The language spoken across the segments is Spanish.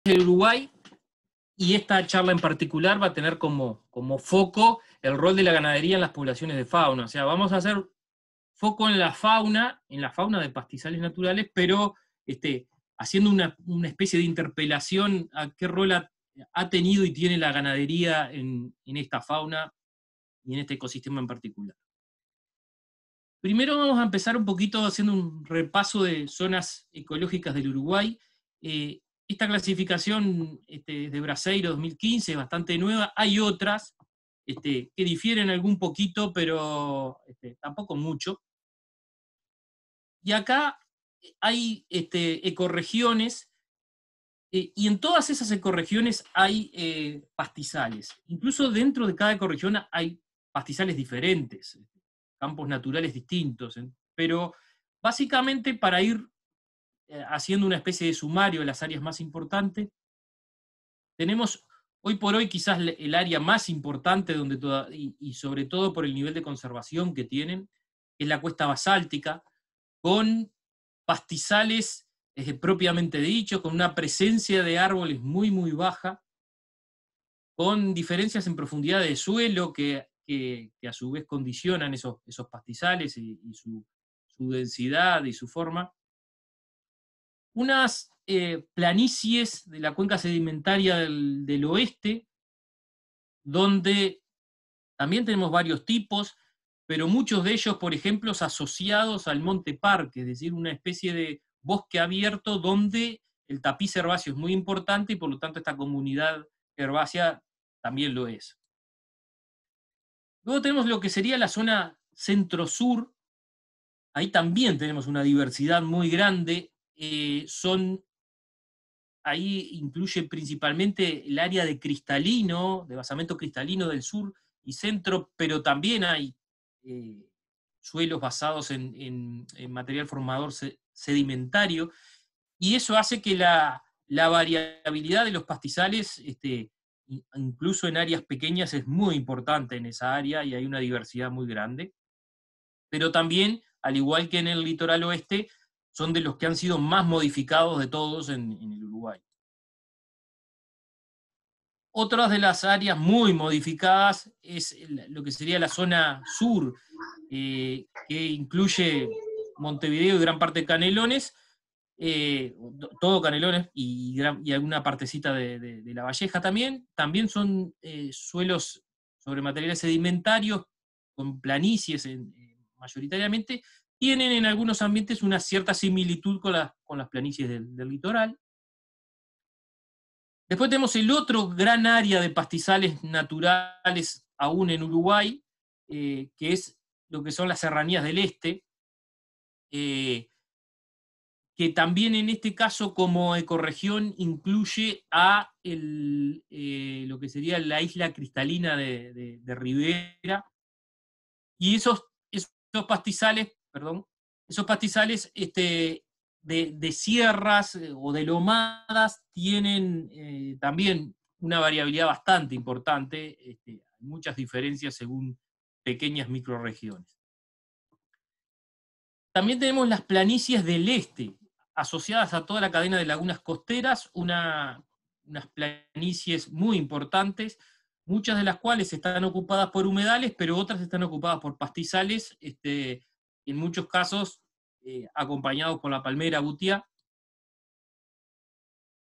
del Uruguay, y esta charla en particular va a tener como foco el rol de la ganadería en las poblaciones de fauna. O sea, vamos a hacer foco en la fauna de pastizales naturales, pero haciendo una especie de interpelación a qué rol ha tenido y tiene la ganadería en esta fauna y en este ecosistema en particular. Primero vamos a empezar un poquito haciendo un repaso de zonas ecológicas del Uruguay. Esta clasificación de Braseiro 2015 es bastante nueva. Hay otras que difieren algún poquito, pero tampoco mucho. Y acá hay ecorregiones, y en todas esas ecorregiones hay pastizales. Incluso dentro de cada ecorregión hay pastizales diferentes, campos naturales distintos. Pero básicamente, para ir haciendo una especie de sumario de las áreas más importantes, tenemos hoy por hoy quizás el área más importante y sobre todo por el nivel de conservación que tienen, es la cuesta basáltica, con pastizales propiamente dichos, con una presencia de árboles muy, muy baja, con diferencias en profundidad de suelo que a su vez condicionan esos pastizales y su densidad y su forma. Unas planicies de la cuenca sedimentaria del oeste, donde también tenemos varios tipos, pero muchos de ellos, por ejemplo, asociados al monte parque, es decir, una especie de bosque abierto donde el tapiz herbáceo es muy importante y por lo tanto esta comunidad herbácea también lo es. Luego tenemos lo que sería la zona centro-sur. Ahí también tenemos una diversidad muy grande. Ahí incluye principalmente el área de cristalino, de basamento cristalino del sur y centro, pero también hay suelos basados en material formador sedimentario, y eso hace que la variabilidad de los pastizales, incluso en áreas pequeñas, es muy importante en esa área y hay una diversidad muy grande. Pero también, al igual que en el litoral oeste, son de los que han sido más modificados de todos en el Uruguay. Otras de las áreas muy modificadas es lo que sería la zona sur, que incluye Montevideo y gran parte de Canelones, todo Canelones y alguna partecita de La Valleja también. También son suelos sobre materiales sedimentarios, con planicies mayoritariamente. Tienen en algunos ambientes una cierta similitud con las planicies del litoral. Después tenemos el otro gran área de pastizales naturales aún en Uruguay, que es lo que son las serranías del este, que también en este caso como ecorregión incluye a lo que sería la isla cristalina de Rivera, y esos pastizales, de sierras o de lomadas tienen también una variabilidad bastante importante, hay muchas diferencias según pequeñas microrregiones. También tenemos las planicies del este, asociadas a toda la cadena de lagunas costeras, unas planicies muy importantes, muchas de las cuales están ocupadas por humedales, pero otras están ocupadas por pastizales, en muchos casos acompañados por la palmera butiá.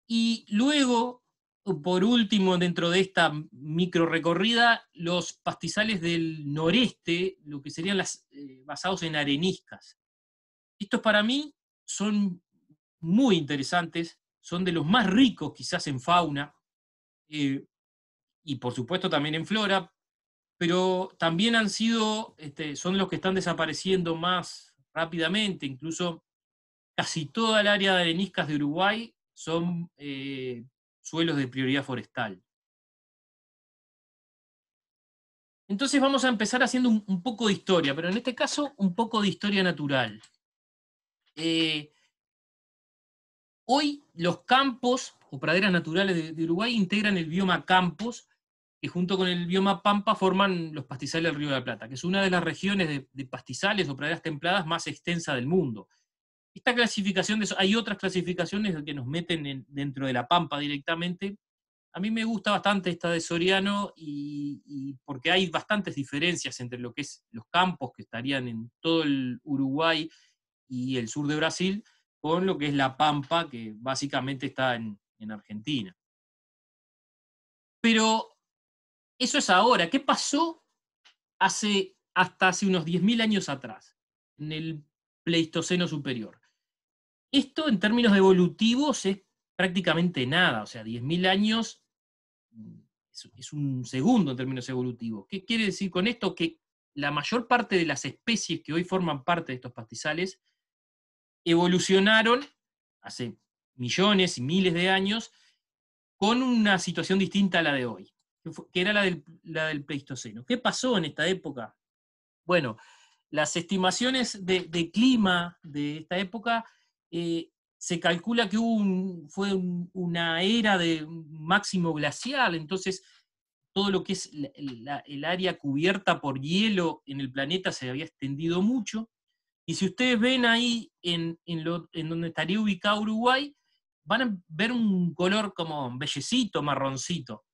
Y luego, por último, dentro de esta micro recorrida, los pastizales del noreste, lo que serían basados en areniscas. Estos para mí son muy interesantes, son de los más ricos quizás en fauna, y por supuesto también en flora, pero también son los que están desapareciendo más rápidamente. Incluso casi toda el área de areniscas de Uruguay son suelos de prioridad forestal. Entonces vamos a empezar haciendo un poco de historia, pero en este caso un poco de historia natural. Hoy los campos o praderas naturales de Uruguay integran el bioma campos, que junto con el bioma pampa forman los pastizales del Río de la Plata, que es una de las regiones de pastizales o praderas templadas más extensa del mundo. Esta clasificación, hay otras clasificaciones que nos meten dentro de la pampa directamente. A mí me gusta bastante esta de Soriano y porque hay bastantes diferencias entre lo que es los campos que estarían en todo el Uruguay y el sur de Brasil, con lo que es la pampa, que básicamente está en Argentina. Pero eso es ahora. ¿Qué pasó hasta hace unos 10.000 años atrás, en el Pleistoceno superior? Esto en términos evolutivos es prácticamente nada, o sea, 10.000 años es un segundo en términos evolutivos. ¿Qué quiere decir con esto? Que la mayor parte de las especies que hoy forman parte de estos pastizales evolucionaron hace millones y miles de años con una situación distinta a la de hoy, que era la del Pleistoceno. ¿Qué pasó en esta época? Bueno, las estimaciones de clima de esta época, se calcula que fue una era de máximo glacial, entonces todo lo que es el área cubierta por hielo en el planeta se había extendido mucho. Y si ustedes ven ahí en donde estaría ubicado Uruguay, van a ver un color como bellecito, marroncito.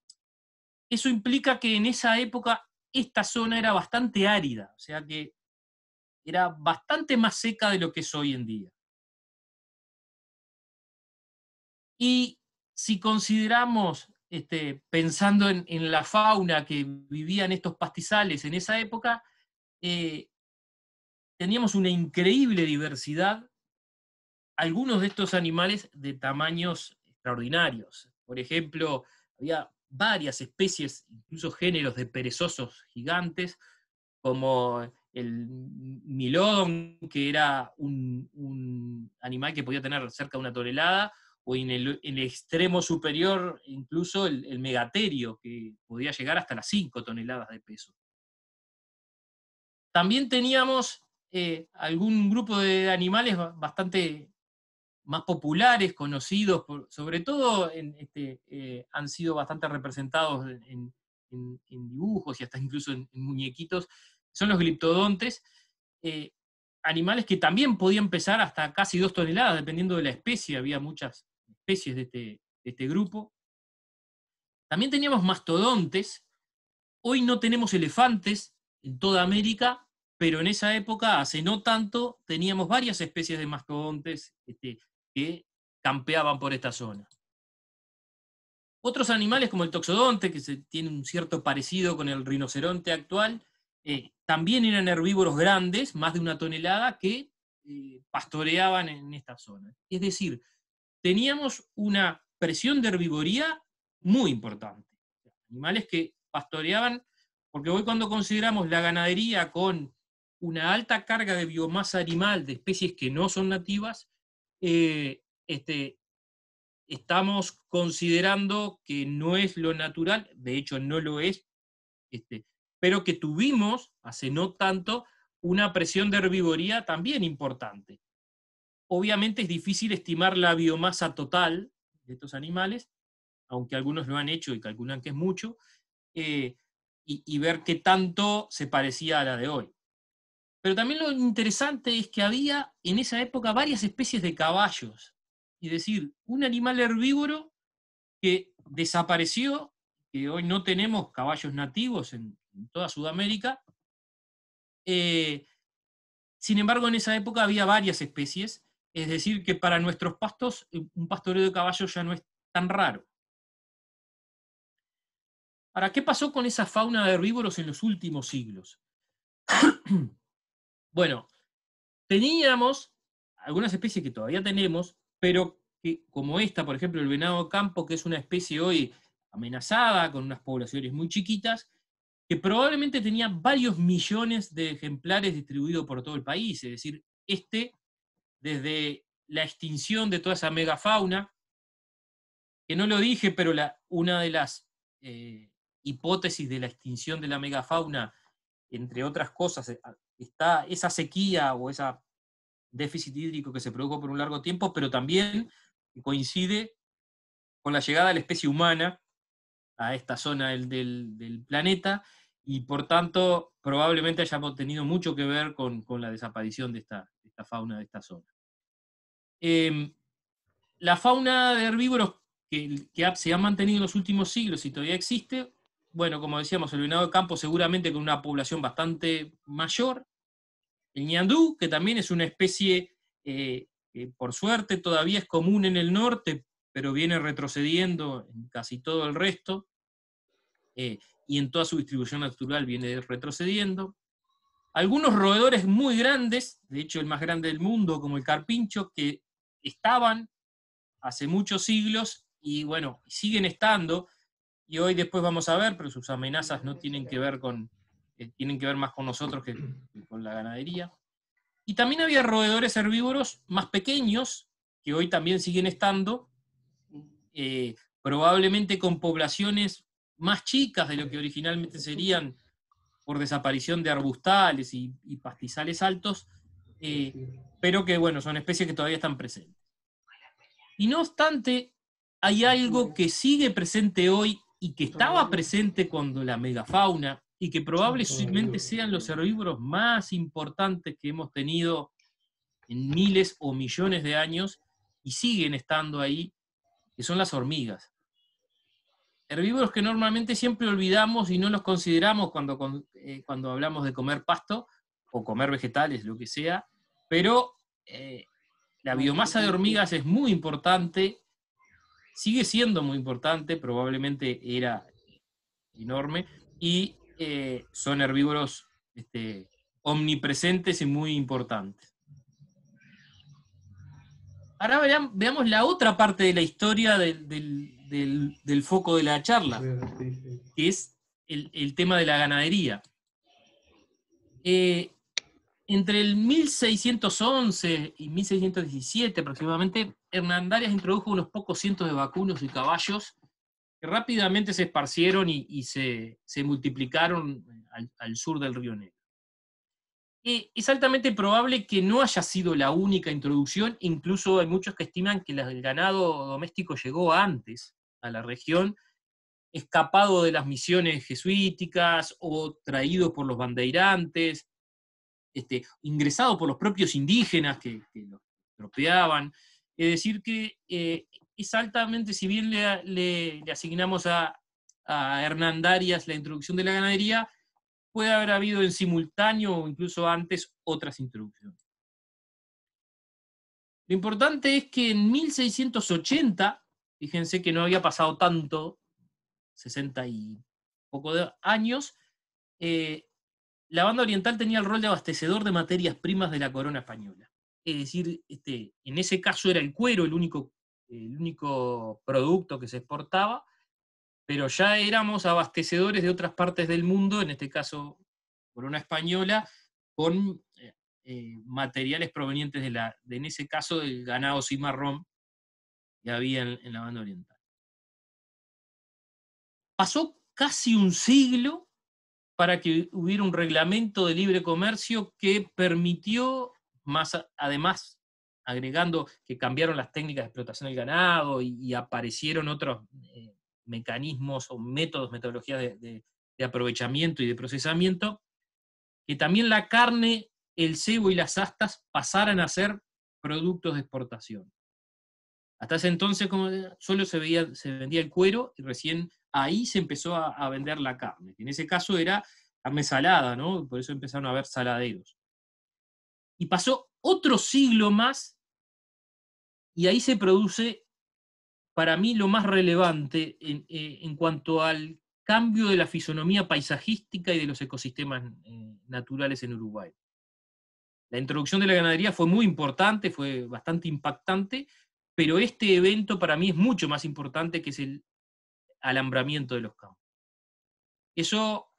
Eso implica que en esa época esta zona era bastante árida, o sea que era bastante más seca de lo que es hoy en día. Y si consideramos, pensando en la fauna que vivía en estos pastizales en esa época, eh, teníamos una increíble diversidad, algunos de estos animales de tamaños extraordinarios. Por ejemplo, había varias especies, incluso géneros de perezosos gigantes, como el milodon, que era un animal que podía tener cerca de 1 tonelada, o en el extremo superior incluso el megaterio, que podía llegar hasta las 5 toneladas de peso. También teníamos algún grupo de animales bastante más populares, conocidos, sobre todo han sido bastante representados en dibujos y hasta incluso en muñequitos, son los gliptodontes, eh, animales que también podían pesar hasta casi 2 toneladas, dependiendo de la especie, había muchas especies de este grupo. También teníamos mastodontes, hoy no tenemos elefantes en toda América, pero en esa época, hace no tanto, teníamos varias especies de mastodontes que campeaban por esta zona. Otros animales como el toxodonte, que tiene un cierto parecido con el rinoceronte actual, también eran herbívoros grandes, más de 1 tonelada, que pastoreaban en esta zona. Es decir, teníamos una presión de herbivoría muy importante. Animales que pastoreaban, porque hoy cuando consideramos la ganadería con una alta carga de biomasa animal de especies que no son nativas, estamos considerando que no es lo natural, de hecho no lo es, pero que tuvimos, hace no tanto, una presión de herbivoría también importante. Obviamente es difícil estimar la biomasa total de estos animales, aunque algunos lo han hecho y calculan que es mucho, y ver qué tanto se parecía a la de hoy. Pero también lo interesante es que había en esa época varias especies de caballos, es decir, un animal herbívoro que desapareció, que hoy no tenemos caballos nativos en toda Sudamérica. Sin embargo, en esa época había varias especies, es decir, que para nuestros pastos un pastoreo de caballos ya no es tan raro. Ahora, ¿qué pasó con esa fauna de herbívoros en los últimos siglos? Bueno, teníamos algunas especies que todavía tenemos, pero que, como esta, por ejemplo, el venado campo, que es una especie hoy amenazada, con unas poblaciones muy chiquitas, que probablemente tenía varios millones de ejemplares distribuidos por todo el país, es decir, desde la extinción de toda esa megafauna, que no lo dije, pero una de las hipótesis de la extinción de la megafauna, entre otras cosas, está esa sequía o ese déficit hídrico que se produjo por un largo tiempo, pero también coincide con la llegada de la especie humana a esta zona del planeta, y por tanto probablemente hayamos tenido mucho que ver con la desaparición de esta fauna de esta zona. La fauna de herbívoros que se ha mantenido en los últimos siglos y todavía existe, bueno, como decíamos, el venado de campo seguramente con una población bastante mayor, el ñandú, que también es una especie que por suerte todavía es común en el norte, pero viene retrocediendo en casi todo el resto, y en toda su distribución natural viene retrocediendo. Algunos roedores muy grandes, de hecho el más grande del mundo, como el carpincho, que estaban hace muchos siglos y bueno, siguen estando, y hoy después vamos a ver, pero sus amenazas no tienen que ver tienen que ver más con nosotros que con la ganadería. Y también había roedores herbívoros más pequeños, que hoy también siguen estando, probablemente con poblaciones más chicas de lo que originalmente serían por desaparición de arbustales y pastizales altos, pero que bueno, son especies que todavía están presentes. Y no obstante, hay algo que sigue presente hoy y que estaba presente cuando la megafauna, y que probablemente sean los herbívoros más importantes que hemos tenido en miles o millones de años, y siguen estando ahí, que son las hormigas. Herbívoros que normalmente siempre olvidamos y no los consideramos cuando hablamos de comer pasto o comer vegetales, lo que sea, pero la biomasa de hormigas es muy importante, sigue siendo muy importante, probablemente era enorme, y son herbívoros omnipresentes y muy importantes. Ahora veamos la otra parte de la historia del foco de la charla, que es el tema de la ganadería. Entre el 1611 y 1617 aproximadamente, Hernandarias introdujo unos pocos cientos de vacunos y caballos que rápidamente se esparcieron y se multiplicaron al sur del Río Negro. Es altamente probable que no haya sido la única introducción, incluso hay muchos que estiman que el ganado doméstico llegó antes a la región, escapado de las misiones jesuíticas o traído por los bandeirantes, ingresado por los propios indígenas que los tropeaban. Es decir, que es altamente, si bien le asignamos a Hernandarias la introducción de la ganadería, puede haber habido en simultáneo o incluso antes otras introducciones. Lo importante es que en 1680, fíjense que no había pasado tanto, 60 y poco de años, la banda oriental tenía el rol de abastecedor de materias primas de la corona española. Es decir, en ese caso era el cuero el único producto que se exportaba, pero ya éramos abastecedores de otras partes del mundo, en este caso corona española, con materiales provenientes en ese caso, del ganado cimarrón que había en la banda oriental. Pasó casi un siglo para que hubiera un reglamento de libre comercio que permitió, además, agregando que cambiaron las técnicas de explotación del ganado y aparecieron otros mecanismos o metodologías de aprovechamiento y de procesamiento, que también la carne, el cebo y las astas pasaran a ser productos de exportación. Hasta ese entonces solo se vendía el cuero, y recién ahí se empezó a vender la carne. En ese caso era carne salada, ¿no? Por eso empezaron a haber saladeros. Y pasó otro siglo más, y ahí se produce, para mí, lo más relevante en cuanto al cambio de la fisonomía paisajística y de los ecosistemas naturales en Uruguay. La introducción de la ganadería fue muy importante, fue bastante impactante, pero este evento para mí es mucho más importante, que es el alambramiento de los campos. Eso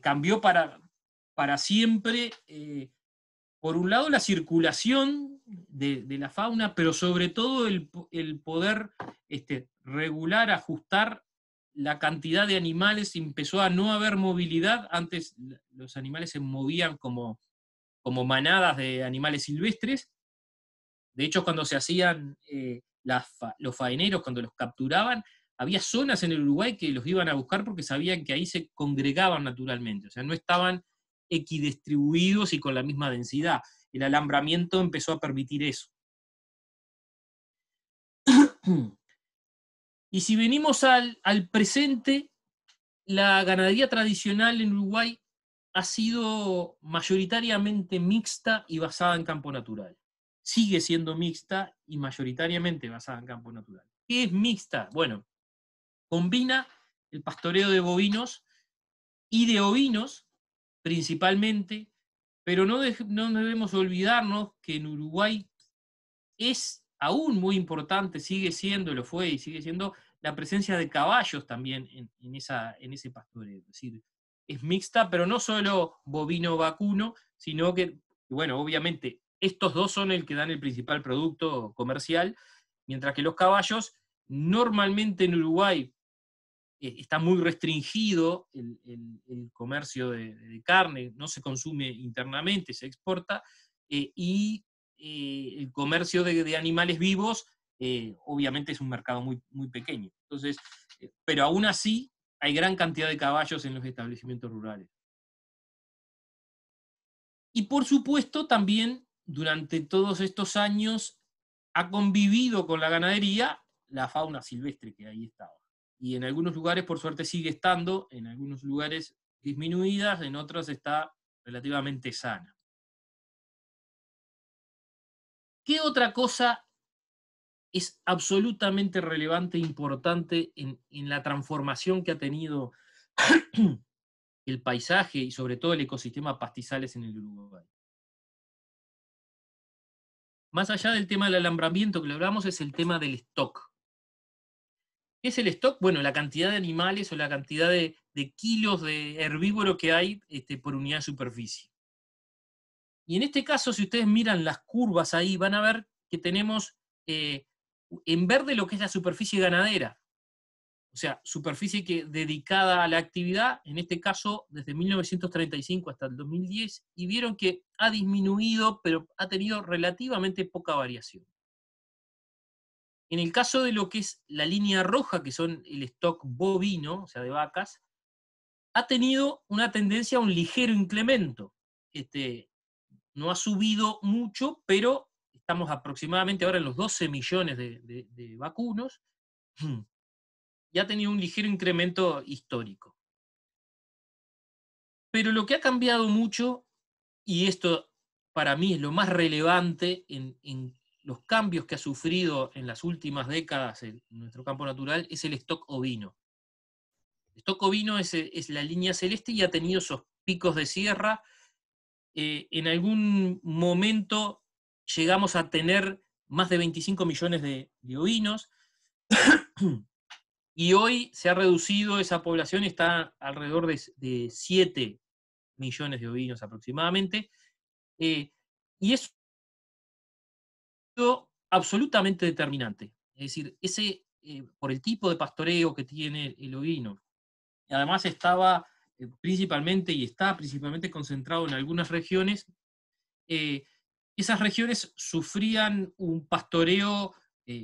cambió para siempre, por un lado, la circulación de la fauna, pero sobre todo el poder regular, ajustar la cantidad de animales. Empezó a no haber movilidad. Antes los animales se movían como manadas de animales silvestres. De hecho, cuando se hacían los faeneros, cuando los capturaban, había zonas en el Uruguay que los iban a buscar porque sabían que ahí se congregaban naturalmente, o sea, no estaban equidistribuidos y con la misma densidad. El alambramiento empezó a permitir eso. Y si venimos al presente, la ganadería tradicional en Uruguay ha sido mayoritariamente mixta y basada en campo natural. Sigue siendo mixta y mayoritariamente basada en campo natural. ¿Qué es mixta? Bueno, combina el pastoreo de bovinos y de ovinos, principalmente, pero no debemos olvidarnos que en Uruguay es aún muy importante, sigue siendo, lo fue y sigue siendo, la presencia de caballos también en ese pastoreo. Es decir, es mixta, pero no solo bovino-vacuno, sino que, bueno, obviamente, estos dos son el que dan el principal producto comercial, mientras que los caballos, normalmente en Uruguay, está muy restringido el comercio de carne, no se consume internamente, se exporta, y el comercio de animales vivos, obviamente es un mercado muy, muy pequeño. Entonces, pero aún así hay gran cantidad de caballos en los establecimientos rurales. Y por supuesto también durante todos estos años ha convivido con la ganadería la fauna silvestre que ahí estaba. Y en algunos lugares, por suerte, sigue estando, en algunos lugares disminuidas, en otros está relativamente sana. ¿Qué otra cosa es absolutamente relevante e importante en la transformación que ha tenido el paisaje y sobre todo el ecosistema pastizales en el Uruguay? Más allá del tema del alambramiento que lo hablamos, es el tema del stock. ¿Qué es el stock? Bueno, la cantidad de animales o la cantidad de kilos de herbívoro que hay por unidad de superficie. Y en este caso, si ustedes miran las curvas ahí, van a ver que tenemos en verde lo que es la superficie ganadera. O sea, superficie dedicada a la actividad, en este caso desde 1935 hasta el 2010, y vieron que ha disminuido, pero ha tenido relativamente poca variación. En el caso de lo que es la línea roja, que son el stock bovino, o sea, de vacas, ha tenido una tendencia a un ligero incremento. No ha subido mucho, pero estamos aproximadamente ahora en los 12 millones de vacunos, y ha tenido un ligero incremento histórico. Pero lo que ha cambiado mucho, y esto para mí es lo más relevante en los cambios que ha sufrido en las últimas décadas en nuestro campo natural, es el stock ovino. El stock ovino es la línea celeste y ha tenido esos picos de sierra. En algún momento llegamos a tener más de 25 millones de ovinos, y hoy se ha reducido esa población, está alrededor de 7 millones de ovinos aproximadamente, y es absolutamente determinante. Es decir, por el tipo de pastoreo que tiene el ovino, y además estaba principalmente y está principalmente concentrado en algunas regiones, esas regiones sufrían un pastoreo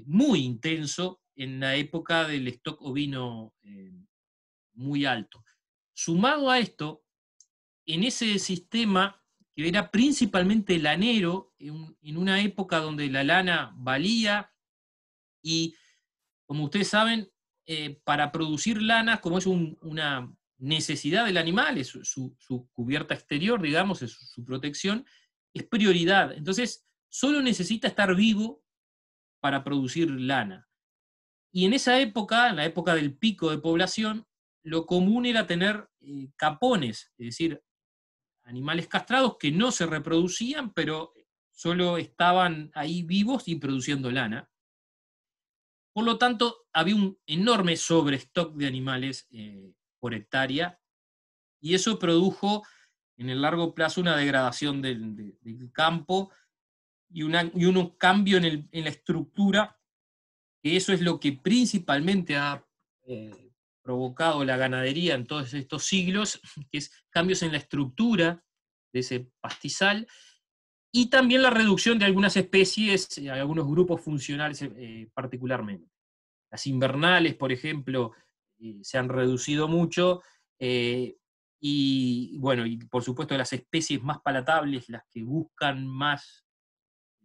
muy intenso en la época del stock ovino muy alto. Sumado a esto, en ese sistema que era principalmente lanero, en una época donde la lana valía y, como ustedes saben, para producir lana, como es una necesidad del animal, es su cubierta exterior, digamos, es su protección, es prioridad. Entonces, solo necesita estar vivo para producir lana. Y en esa época, en la época del pico de población, lo común era tener capones, es decir, animales castrados que no se reproducían, pero solo estaban ahí vivos y produciendo lana. Por lo tanto, había un enorme sobrestock de animales por hectárea, y eso produjo en el largo plazo una degradación del campo y un cambio en la estructura, que eso es lo que principalmente ha provocado la ganadería en todos estos siglos, que es cambios en la estructura de ese pastizal, y también la reducción de algunas especies, algunos grupos funcionales particularmente. Las invernales, por ejemplo, se han reducido mucho, y bueno, y por supuesto las especies más palatables, las que buscan más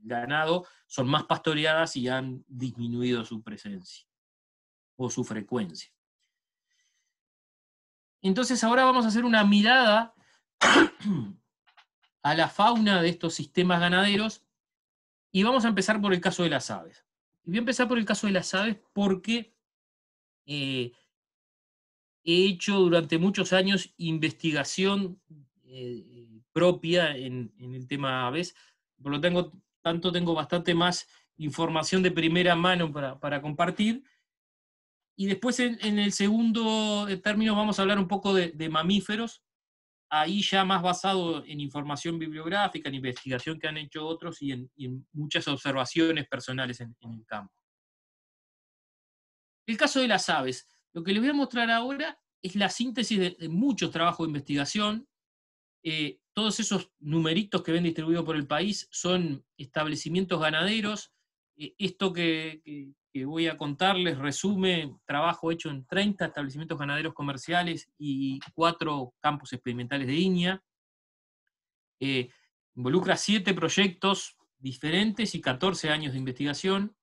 ganado son más pastoreadas y han disminuido su presencia o su frecuencia. Entonces ahora vamos a hacer una mirada a la fauna de estos sistemas ganaderos y vamos a empezar por el caso de las aves. Y voy a empezar por el caso de las aves porque he hecho durante muchos años investigación propia en el tema aves, por lo tanto tengo bastante más información de primera mano para compartir. Y después en el segundo término vamos a hablar un poco de mamíferos, ahí ya más basado en información bibliográfica, en investigación que han hecho otros y en muchas observaciones personales en el campo. El caso de las aves. Lo que les voy a mostrar ahora es la síntesis de muchos trabajos de investigación. Todos esos numeritos que ven distribuidos por el país son establecimientos ganaderos. Esto que voy a contarles resume trabajo hecho en 30 establecimientos ganaderos comerciales y 4 campos experimentales de INIA. Involucra 7 proyectos diferentes y 14 años de investigación.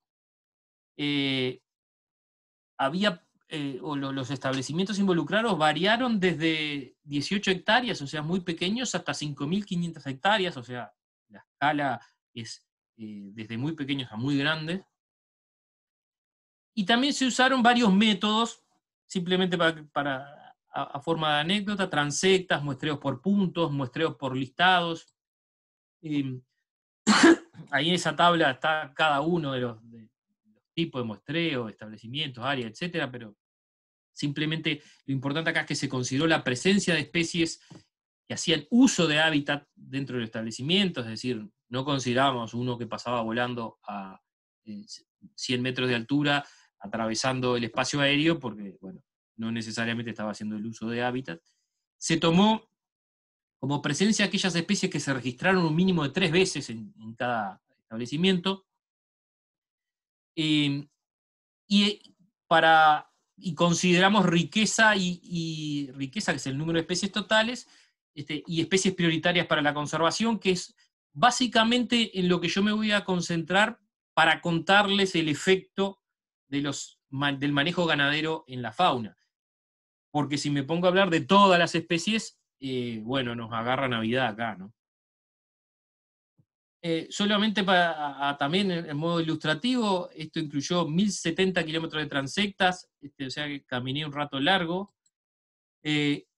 Los establecimientos involucrados variaron desde 18 hectáreas, o sea, muy pequeños, hasta 5.500 hectáreas, o sea, la escala es desde muy pequeños a muy grandes. Y también se usaron varios métodos, simplemente a forma de anécdota, transectas, muestreos por puntos, muestreos por listados. Ahí en esa tabla está cada uno de los tipos de muestreo, establecimientos, áreas, etcétera, pero simplemente lo importante acá es que se consideró la presencia de especies que hacían uso de hábitat dentro del establecimiento, es decir, no consideramos uno que pasaba volando a 100 metros de altura, atravesando el espacio aéreo, porque, bueno, no necesariamente estaba haciendo el uso de hábitat. Se tomó como presencia aquellas especies que se registraron un mínimo de 3 veces en cada establecimiento, y consideramos riqueza riqueza, que es el número de especies totales, y especies prioritarias para la conservación, que es básicamente en lo que yo me voy a concentrar para contarles el efecto del manejo ganadero en la fauna. Porque si me pongo a hablar de todas las especies, bueno, nos agarra Navidad acá, ¿no? Solamente también en modo ilustrativo, esto incluyó 1.070 kilómetros de transectas, o sea que caminé un rato largo,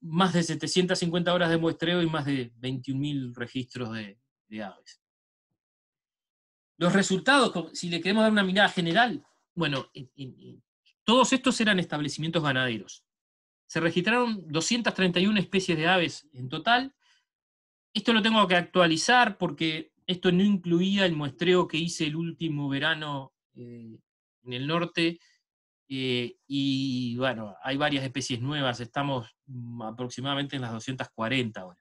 más de 750 horas de muestreo y más de 21.000 registros de aves. Los resultados, si le queremos dar una mirada general, bueno, todos estos eran establecimientos ganaderos. Se registraron 231 especies de aves en total. Esto lo tengo que actualizar porque esto no incluía el muestreo que hice el último verano en el norte, y bueno, hay varias especies nuevas, estamos aproximadamente en las 240 ahora.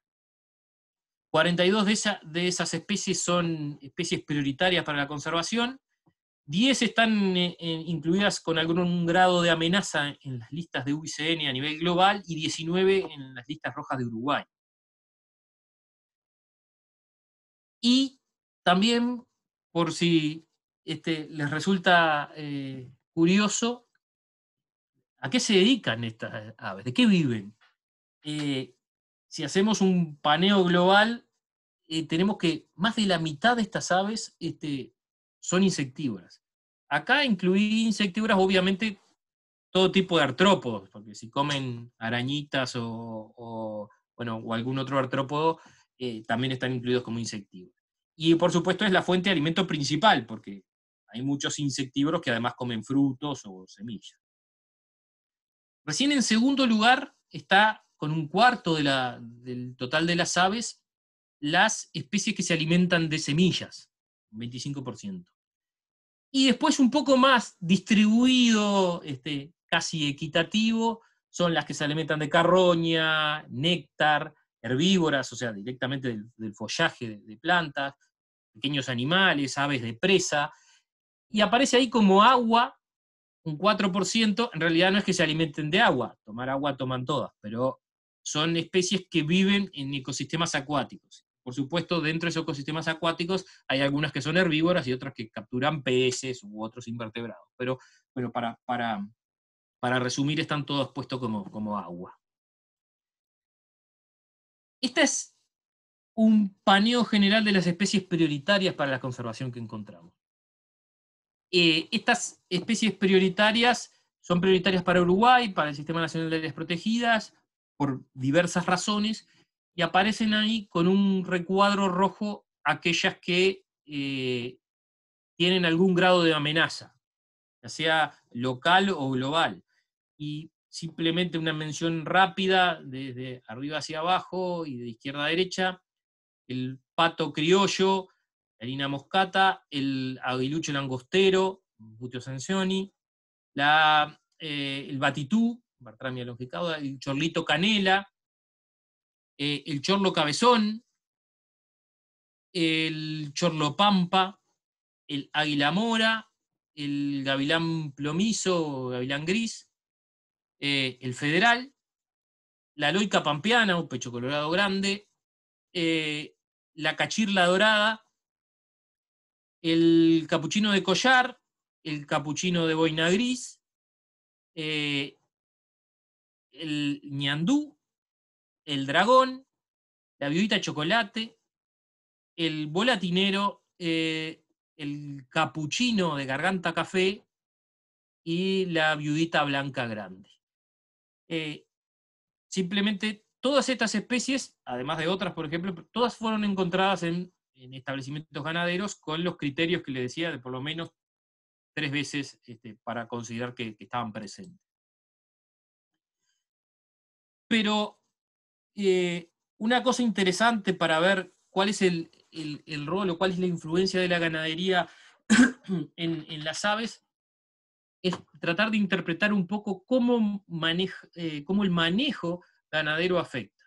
42 de esas especies son especies prioritarias para la conservación, 10 están incluidas con algún grado de amenaza en las listas de UICN a nivel global y 19 en las listas rojas de Uruguay. Y también, por si les resulta curioso, ¿a qué se dedican estas aves? ¿De qué viven? Si hacemos un paneo global, tenemos que más de la mitad de estas aves son insectívoras. Acá incluí insectívoras, obviamente, todo tipo de artrópodos, porque si comen arañitas o algún otro artrópodo, también están incluidos como insectívoros. Y por supuesto es la fuente de alimento principal, porque hay muchos insectívoros que además comen frutos o semillas. Recién en segundo lugar está, con un cuarto del total de las aves, las especies que se alimentan de semillas, un 25%. Y después un poco más distribuido, casi equitativo, son las que se alimentan de carroña, néctar, herbívoras, o sea, directamente del follaje de plantas, pequeños animales, aves de presa, y aparece ahí como agua, un 4%, en realidad no es que se alimenten de agua, tomar agua toman todas, pero son especies que viven en ecosistemas acuáticos. Por supuesto, dentro de esos ecosistemas acuáticos hay algunas que son herbívoras y otras que capturan peces u otros invertebrados. Pero bueno, para resumir, están todos puestos como agua. Este es un paneo general de las especies prioritarias para la conservación que encontramos. Estas especies prioritarias son prioritarias para Uruguay, para el Sistema Nacional de Áreas Protegidas, por diversas razones, y aparecen ahí con un recuadro rojo aquellas que tienen algún grado de amenaza, ya sea local o global. Y simplemente una mención rápida, desde arriba hacia abajo y de izquierda a derecha: el pato criollo, la lina moscata, el aguilucho langostero, Buteo sansoni, el batitú, Bartramia longicauda, el chorlito canela, el chorlo cabezón, el chorlo pampa, el águila mora, el gavilán plomizo, gavilán gris, el federal, la loica pampeana, un pecho colorado grande, la cachirla dorada, el capuchino de collar, el capuchino de boina gris, el ñandú, el dragón, la viudita chocolate, el volatinero, el capuchino de garganta café y la viudita blanca grande. Simplemente todas estas especies, además de otras, por ejemplo, todas fueron encontradas en establecimientos ganaderos con los criterios que les decía, de por lo menos 3 veces para considerar que estaban presentes. Pero una cosa interesante para ver cuál es el rol o cuál es la influencia de la ganadería en las aves es tratar de interpretar un poco cómo el manejo ganadero afecta.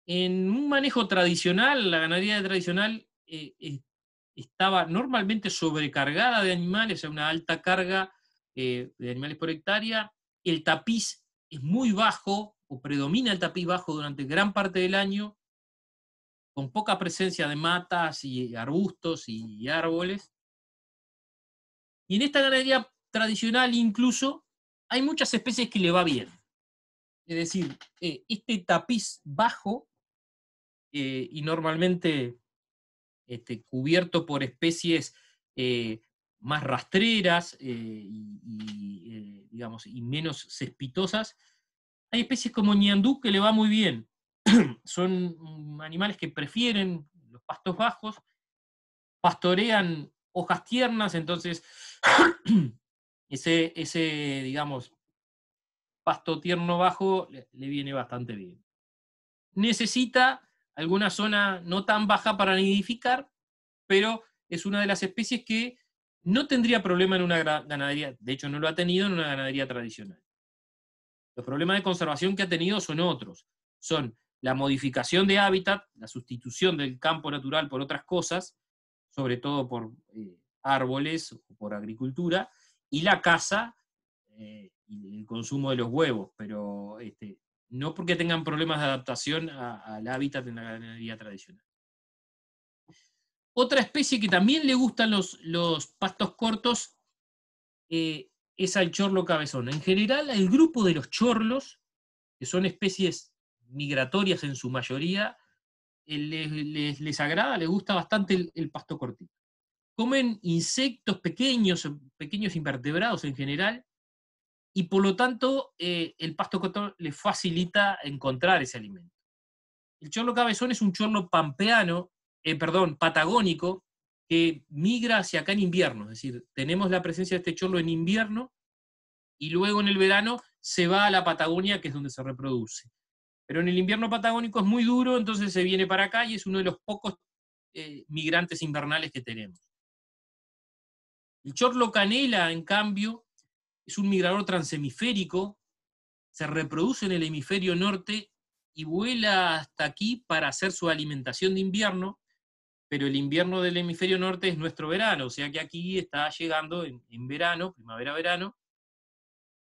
En un manejo tradicional, la ganadería tradicional estaba normalmente sobrecargada de animales, o sea, una alta carga de animales por hectárea. El tapiz es muy bajo, o predomina el tapiz bajo durante gran parte del año, con poca presencia de matas y arbustos y árboles. Y en esta ganadería tradicional incluso hay muchas especies que le va bien. Es decir, este tapiz bajo y normalmente cubierto por especies más rastreras digamos, y menos cespitosas. Hay especies como ñandú que le va muy bien. Son animales que prefieren los pastos bajos, pastorean hojas tiernas, entonces digamos, pasto tierno bajo le viene bastante bien. Necesita alguna zona no tan baja para nidificar, pero es una de las especies que no tendría problema en una ganadería, de hecho no lo ha tenido en una ganadería tradicional. Los problemas de conservación que ha tenido son otros, son la modificación de hábitat, la sustitución del campo natural por otras cosas, sobre todo por árboles o por agricultura, y la caza y el consumo de los huevos, pero no porque tengan problemas de adaptación al hábitat en la ganadería tradicional. Otra especie que también le gustan los pastos cortos es al chorlo cabezón. En general, el grupo de los chorlos, que son especies migratorias en su mayoría, les agrada, les gusta bastante el pasto cortito. Comen insectos pequeños invertebrados en general, y por lo tanto el pasto corto les facilita encontrar ese alimento. El chorlo cabezón es un chorlo patagónico, que migra hacia acá en invierno, es decir, tenemos la presencia de este chorlo en invierno y luego en el verano se va a la Patagonia, que es donde se reproduce. Pero en el invierno patagónico es muy duro, entonces se viene para acá y es uno de los pocos migrantes invernales que tenemos. El chorlo canela, en cambio, es un migrador transhemisférico, se reproduce en el hemisferio norte y vuela hasta aquí para hacer su alimentación de invierno, pero el invierno del hemisferio norte es nuestro verano, o sea que aquí está llegando en verano, primavera-verano,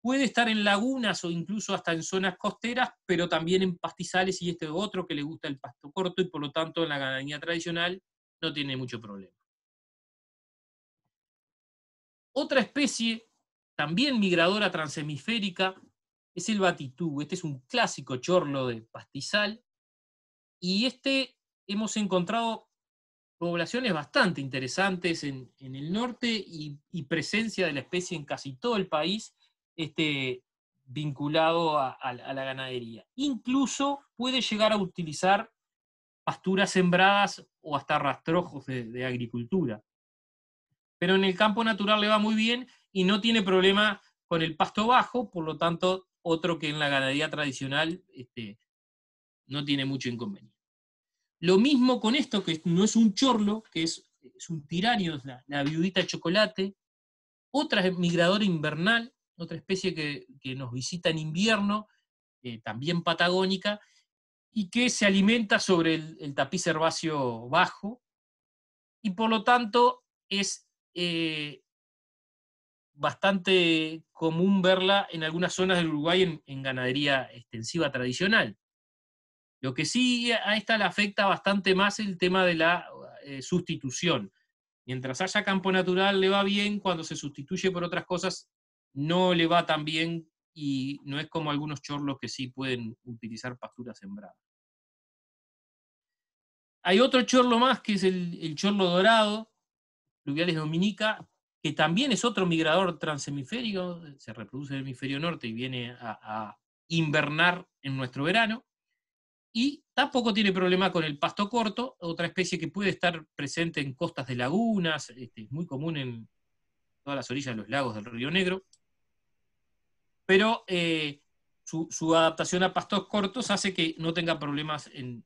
puede estar en lagunas o incluso hasta en zonas costeras, pero también en pastizales, y este otro que le gusta el pasto corto, y por lo tanto en la ganadería tradicional no tiene mucho problema. Otra especie, también migradora transhemisférica, es el batitú. Este es un clásico chorlo de pastizal, y hemos encontrado poblaciones bastante interesantes en el norte y presencia de la especie en casi todo el país, vinculado a la ganadería. Incluso puede llegar a utilizar pasturas sembradas o hasta rastrojos de agricultura. Pero en el campo natural le va muy bien y no tiene problema con el pasto bajo, por lo tanto, otro que en la ganadería tradicional no tiene mucho inconveniente. Lo mismo con esto, que no es un chorlo, que es un tiranio, es la viudita de chocolate, otra migradora invernal, otra especie que nos visita en invierno, también patagónica, y que se alimenta sobre el tapiz herbáceo bajo, y por lo tanto es bastante común verla en algunas zonas del Uruguay en ganadería extensiva tradicional. Lo que sí a esta le afecta bastante más el tema de la sustitución. Mientras haya campo natural le va bien, cuando se sustituye por otras cosas no le va tan bien, y no es como algunos chorlos que sí pueden utilizar pasturas sembradas. Hay otro chorlo más, que es el chorlo dorado, Pluviales dominica, que también es otro migrador transhemisférico, se reproduce en el hemisferio norte y viene a invernar en nuestro verano. Y tampoco tiene problema con el pasto corto, otra especie que puede estar presente en costas de lagunas, es muy común en todas las orillas de los lagos del Río Negro, pero su adaptación a pastos cortos hace que no tenga problemas en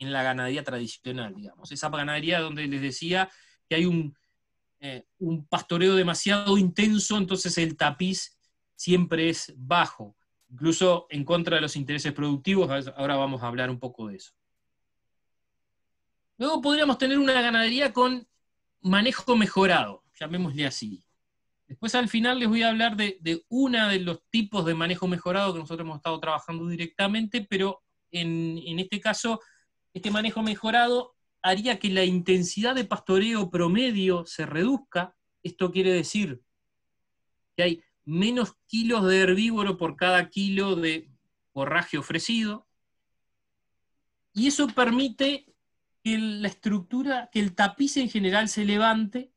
la ganadería tradicional, digamos. Esa ganadería donde les decía que hay un pastoreo demasiado intenso, entonces el tapiz siempre es bajo, incluso en contra de los intereses productivos. Ahora vamos a hablar un poco de eso. Luego podríamos tener una ganadería con manejo mejorado, llamémosle así. Después al final les voy a hablar de uno de los tipos de manejo mejorado que nosotros hemos estado trabajando directamente, pero en este caso, este manejo mejorado haría que la intensidad de pastoreo promedio se reduzca. Esto quiere decir que hay menos kilos de herbívoro por cada kilo de forraje ofrecido, y eso permite que la estructura, que el tapiz en general se levante,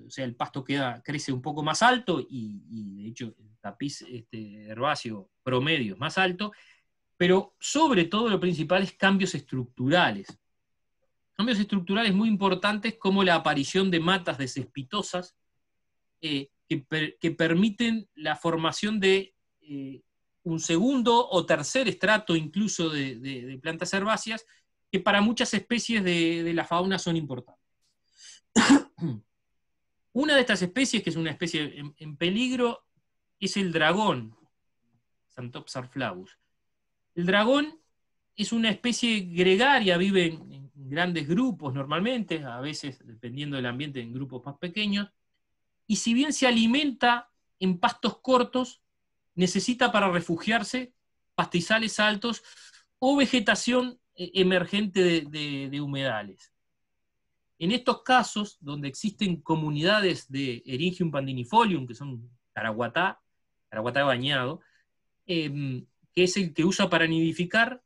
o sea, el pasto crece un poco más alto, y de hecho el tapiz herbáceo promedio es más alto, pero sobre todo lo principal es cambios estructurales. Cambios estructurales muy importantes, como la aparición de matas de cespitosas, que permiten la formación de un segundo o tercer estrato incluso de plantas herbáceas, que para muchas especies de la fauna son importantes. Una de estas especies, que es una especie en peligro, es el dragón, Xanthopsis flavus. El dragón es una especie gregaria, vive en grandes grupos normalmente, a veces, dependiendo del ambiente, en grupos más pequeños, y si bien se alimenta en pastos cortos, necesita para refugiarse pastizales altos o vegetación emergente de humedales. En estos casos, donde existen comunidades de Eryngium pandinifolium, que son caraguatá bañado, que es el que usa para nidificar,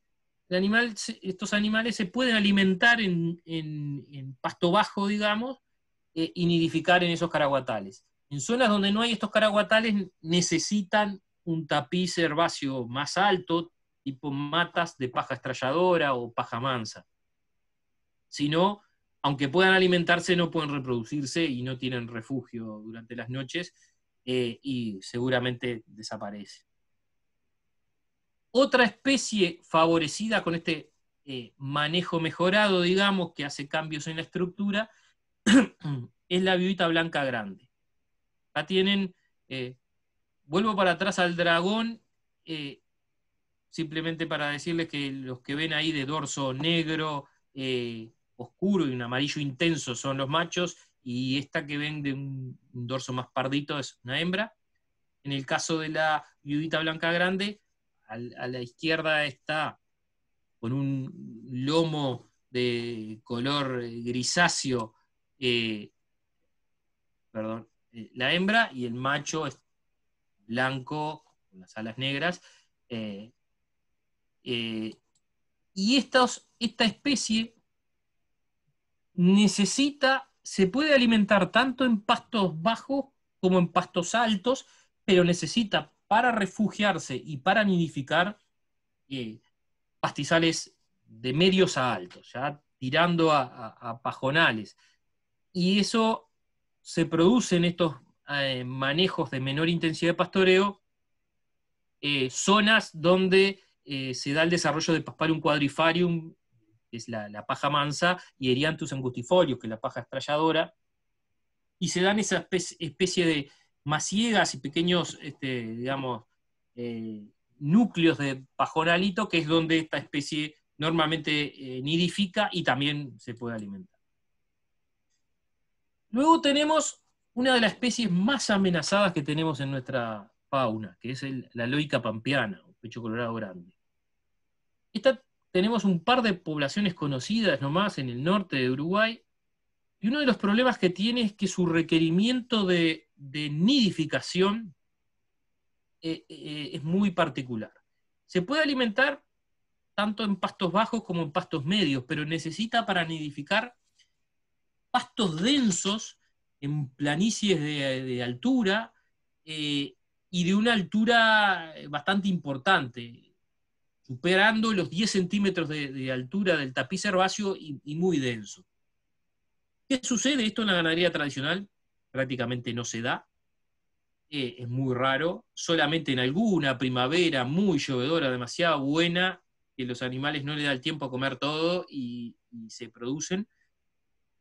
estos animales se pueden alimentar en pasto bajo, digamos, y nidificar en esos caraguatales. En zonas donde no hay estos caraguatales necesitan un tapiz herbáceo más alto, tipo matas de paja estrelladora o paja mansa. Si no, aunque puedan alimentarse, no pueden reproducirse y no tienen refugio durante las noches, y seguramente desaparece. Otra especie favorecida con este manejo mejorado, digamos, que hace cambios en la estructura, es la viudita blanca grande. Acá tienen, vuelvo para atrás al dragón, simplemente para decirles que los que ven ahí de dorso negro oscuro y un amarillo intenso son los machos, y esta que ven de un dorso más pardito es una hembra. En el caso de la viudita blanca grande, a la izquierda está con un lomo de color grisáceo, la hembra, y el macho es blanco, con las alas negras. eh, eh, y esta especie se puede alimentar tanto en pastos bajos como en pastos altos, pero necesita para refugiarse y para nidificar pastizales de medios a altos, ya tirando a pajonales. Y eso se produce en estos manejos de menor intensidad de pastoreo, zonas donde se da el desarrollo de Paspalum quadrifarium, que es la paja mansa, y Erianthus angustifolius, que es la paja estrelladora, y se dan esa especie de maciegas y pequeños, digamos, núcleos de pajonalito, que es donde esta especie normalmente nidifica y también se puede alimentar. Luego tenemos una de las especies más amenazadas que tenemos en nuestra fauna, que es la loica pampeana, o pecho colorado grande. Esta tenemos un par de poblaciones conocidas nomás en el norte de Uruguay, y uno de los problemas que tiene es que su requerimiento de nidificación es muy particular. Se puede alimentar tanto en pastos bajos como en pastos medios, pero necesita para nidificar pastos densos en planicies de altura, y de una altura bastante importante, superando los 10 centímetros de altura del tapiz herbáceo y muy denso. ¿Qué sucede? Esto en la ganadería tradicional prácticamente no se da, es muy raro, solamente en alguna primavera muy llovedora, demasiado buena, que los animales no le da el tiempo a comer todo y se producen.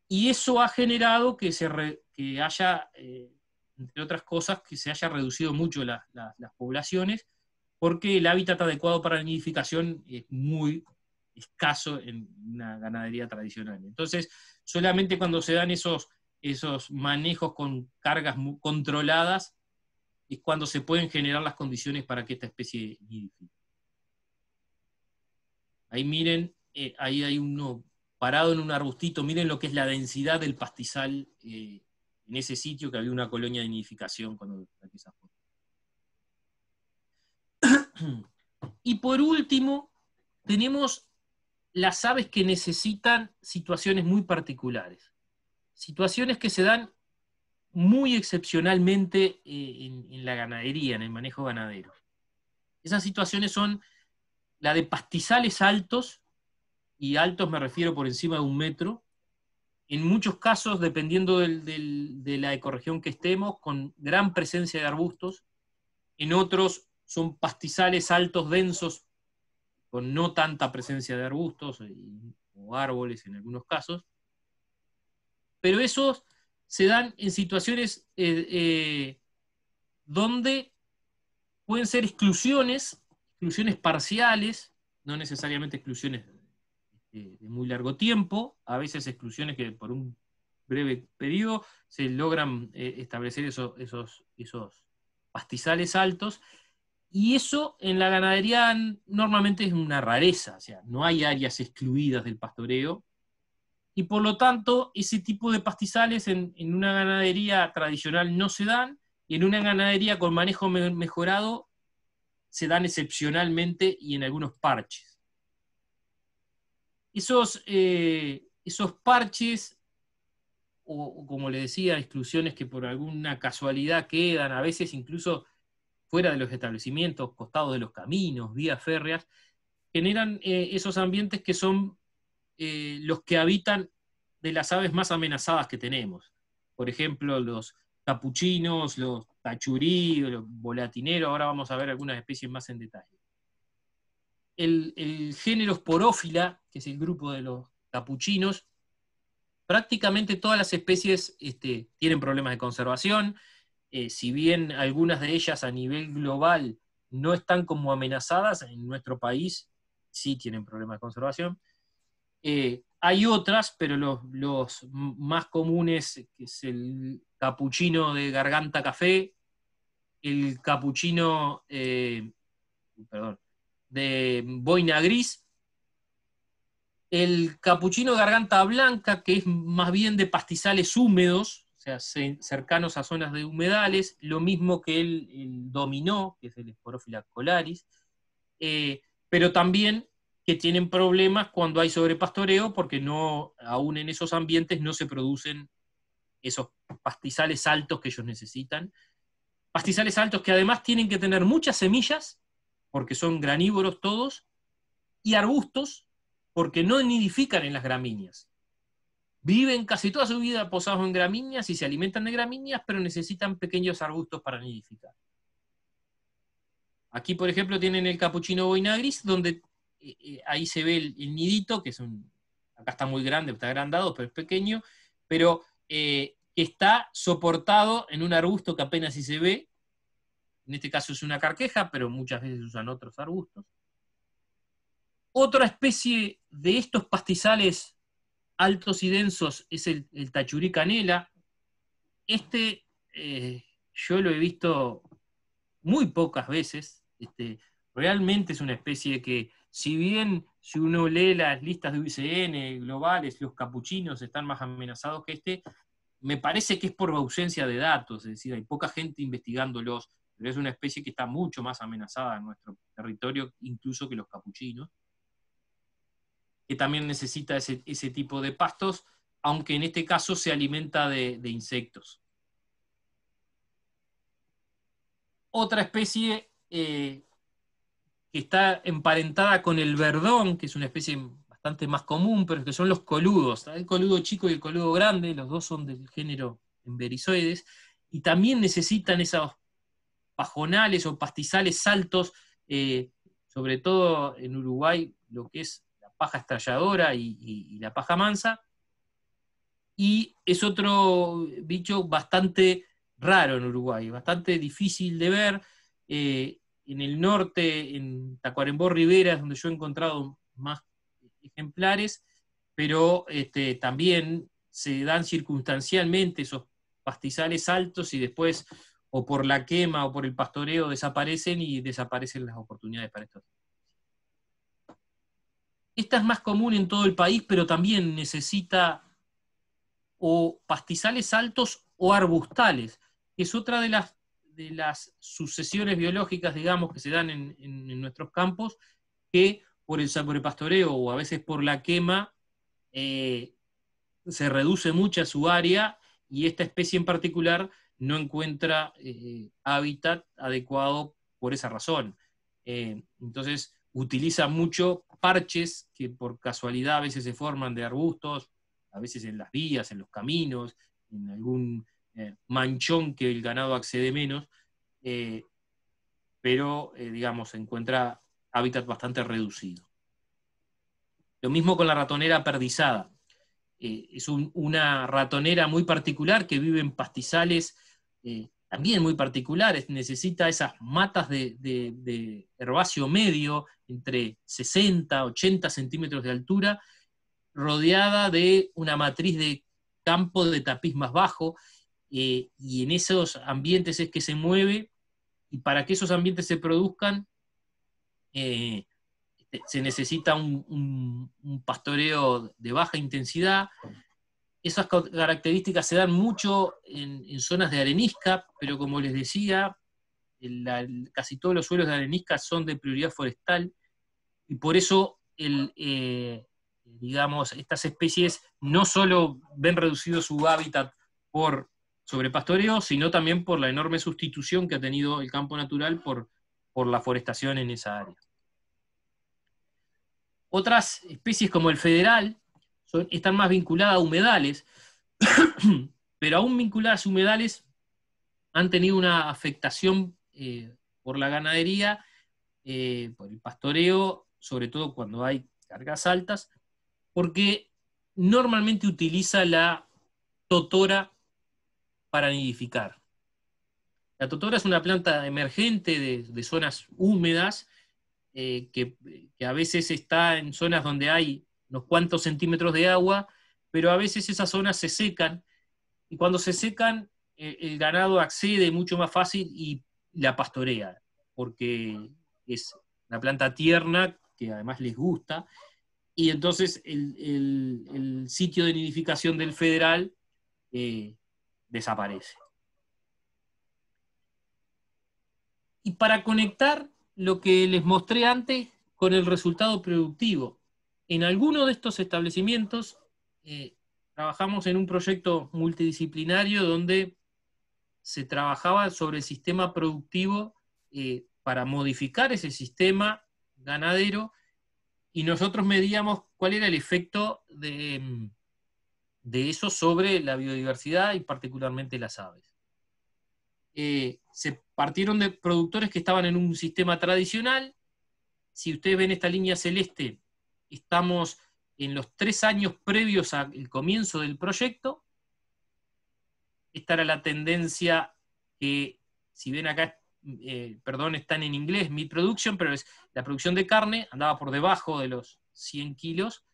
Y eso ha generado que haya, entre otras cosas, que se haya reducido mucho las poblaciones, porque el hábitat adecuado para la nidificación es muy escaso en una ganadería tradicional. Entonces, solamente cuando se dan esos manejos con cargas muy controladas, es cuando se pueden generar las condiciones para que esta especie nidifique. Ahí miren, ahí hay uno parado en un arbustito, miren lo que es la densidad del pastizal en ese sitio, que había una colonia de nidificación cuando saqué esa foto. Y por último, tenemos las aves que necesitan situaciones muy particulares, situaciones que se dan muy excepcionalmente en la ganadería, en el manejo ganadero. Esas situaciones son la de pastizales altos, y altos me refiero por encima de 1 metro, en muchos casos, dependiendo de la ecorregión que estemos, con gran presencia de arbustos. En otros son pastizales altos, densos, con no tanta presencia de arbustos o árboles en algunos casos. Pero esos se dan en situaciones donde pueden ser exclusiones parciales, no necesariamente exclusiones de muy largo tiempo, a veces exclusiones que por un breve periodo se logran establecer esos pastizales altos, y eso en la ganadería normalmente es una rareza, o sea, no hay áreas excluidas del pastoreo, y por lo tanto ese tipo de pastizales en una ganadería tradicional no se dan, y en una ganadería con manejo mejorado se dan excepcionalmente y en algunos parches. Esos parches, o como le decía, exclusiones que por alguna casualidad quedan, a veces incluso fuera de los establecimientos, costados de los caminos, vías férreas, generan esos ambientes que son los que habitan de las aves más amenazadas que tenemos. Por ejemplo, los capuchinos, los tachurí, los volatineros, ahora vamos a ver algunas especies más en detalle. El género Sporófila, que es el grupo de los capuchinos, prácticamente todas las especies tienen problemas de conservación, si bien algunas de ellas a nivel global no están como amenazadas, en nuestro país sí tienen problemas de conservación. Hay otras, pero los más comunes, que es el capuchino de garganta café, el capuchino, perdón, de boina gris, el capuchino garganta blanca, que es más bien de pastizales húmedos, o sea, cercanos a zonas de humedales, lo mismo que el dominó, que es el Sporophylla colaris, pero también que tienen problemas cuando hay sobrepastoreo, porque no, aún en esos ambientes no se producen esos pastizales altos que ellos necesitan. Pastizales altos que además tienen que tener muchas semillas, porque son granívoros todos, y arbustos, porque no nidifican en las gramíneas. Viven casi toda su vida posados en gramíneas y se alimentan de gramíneas, pero necesitan pequeños arbustos para nidificar. Aquí, por ejemplo, tienen el capuchino boina gris, donde ahí se ve el nidito, que es acá está muy grande, está agrandado, pero es pequeño, pero está soportado en un arbusto que apenas si se ve. En este caso es una carqueja, pero muchas veces usan otros arbustos. Otra especie de estos pastizales altos y densos es el tachurí canela. Yo lo he visto muy pocas veces. Realmente es una especie que, si bien si uno lee las listas de UICN globales, los capuchinos están más amenazados que me parece que es por ausencia de datos, es decir, hay poca gente investigándolos, pero es una especie que está mucho más amenazada en nuestro territorio, incluso que los capuchinos, que también necesita ese tipo de pastos, aunque en este caso se alimenta de insectos. Otra especie que está emparentada con el verdón, que es una especie bastante más común, pero que son los coludos. El coludo chico y el coludo grande, los dos son del género Emberizoides, y también necesitan esos pajonales o pastizales altos, sobre todo en Uruguay, lo que es la paja estralladora y la paja mansa, y es otro bicho bastante raro en Uruguay, bastante difícil de ver. En el norte, en Tacuarembó, Rivera, es donde yo he encontrado más ejemplares, pero también se dan circunstancialmente esos pastizales altos y después, o por la quema o por el pastoreo, desaparecen y desaparecen las oportunidades para estos. Esta es más común en todo el país, pero también necesita o pastizales altos o arbustales, que es otra de las sucesiones biológicas, digamos, que se dan en nuestros campos, que por el sobrepastoreo o a veces por la quema se reduce mucho su área y esta especie en particular no encuentra hábitat adecuado por esa razón. Entonces utiliza mucho parches que por casualidad a veces se forman de arbustos, a veces en las vías, en los caminos, en algún manchón que el ganado accede menos, pero digamos, se encuentra hábitat bastante reducido. Lo mismo con la ratonera perdizada. Es una ratonera muy particular que vive en pastizales también muy particulares, necesita esas matas de herbáceo medio, entre 60, 80 centímetros de altura, rodeada de una matriz de campo de tapiz más bajo, y en esos ambientes es que se mueve, y para que esos ambientes se produzcan, se necesita un pastoreo de baja intensidad. Esas características se dan mucho en zonas de arenisca, pero como les decía, casi todos los suelos de arenisca son de prioridad forestal, y por eso digamos, estas especies no solo ven reducido su hábitat por sobrepastoreo, sino también por la enorme sustitución que ha tenido el campo natural por la forestación en esa área. Otras especies como el federal están más vinculadas a humedales, pero aún vinculadas a humedales han tenido una afectación por la ganadería, por el pastoreo, sobre todo cuando hay cargas altas, porque normalmente utiliza la totora para nidificar. La totora es una planta emergente de zonas húmedas, que a veces está en zonas donde hay unos cuantos centímetros de agua, pero a veces esas zonas se secan, y cuando se secan, el ganado accede mucho más fácil y la pastorea, porque es una planta tierna que además les gusta, y entonces el sitio de nidificación del federal desaparece. Y para conectar lo que les mostré antes con el resultado productivo, en alguno de estos establecimientos trabajamos en un proyecto multidisciplinario donde se trabajaba sobre el sistema productivo para modificar ese sistema ganadero, y nosotros medíamos cuál era el efecto de eso sobre la biodiversidad y particularmente las aves. Se partieron de productores que estaban en un sistema tradicional. Si ustedes ven esta línea celeste, estamos en los 3 años previos al comienzo del proyecto. Esta era la tendencia que, si ven acá, perdón, están en inglés, meat production, pero es la producción de carne, andaba por debajo de los 100 kilos.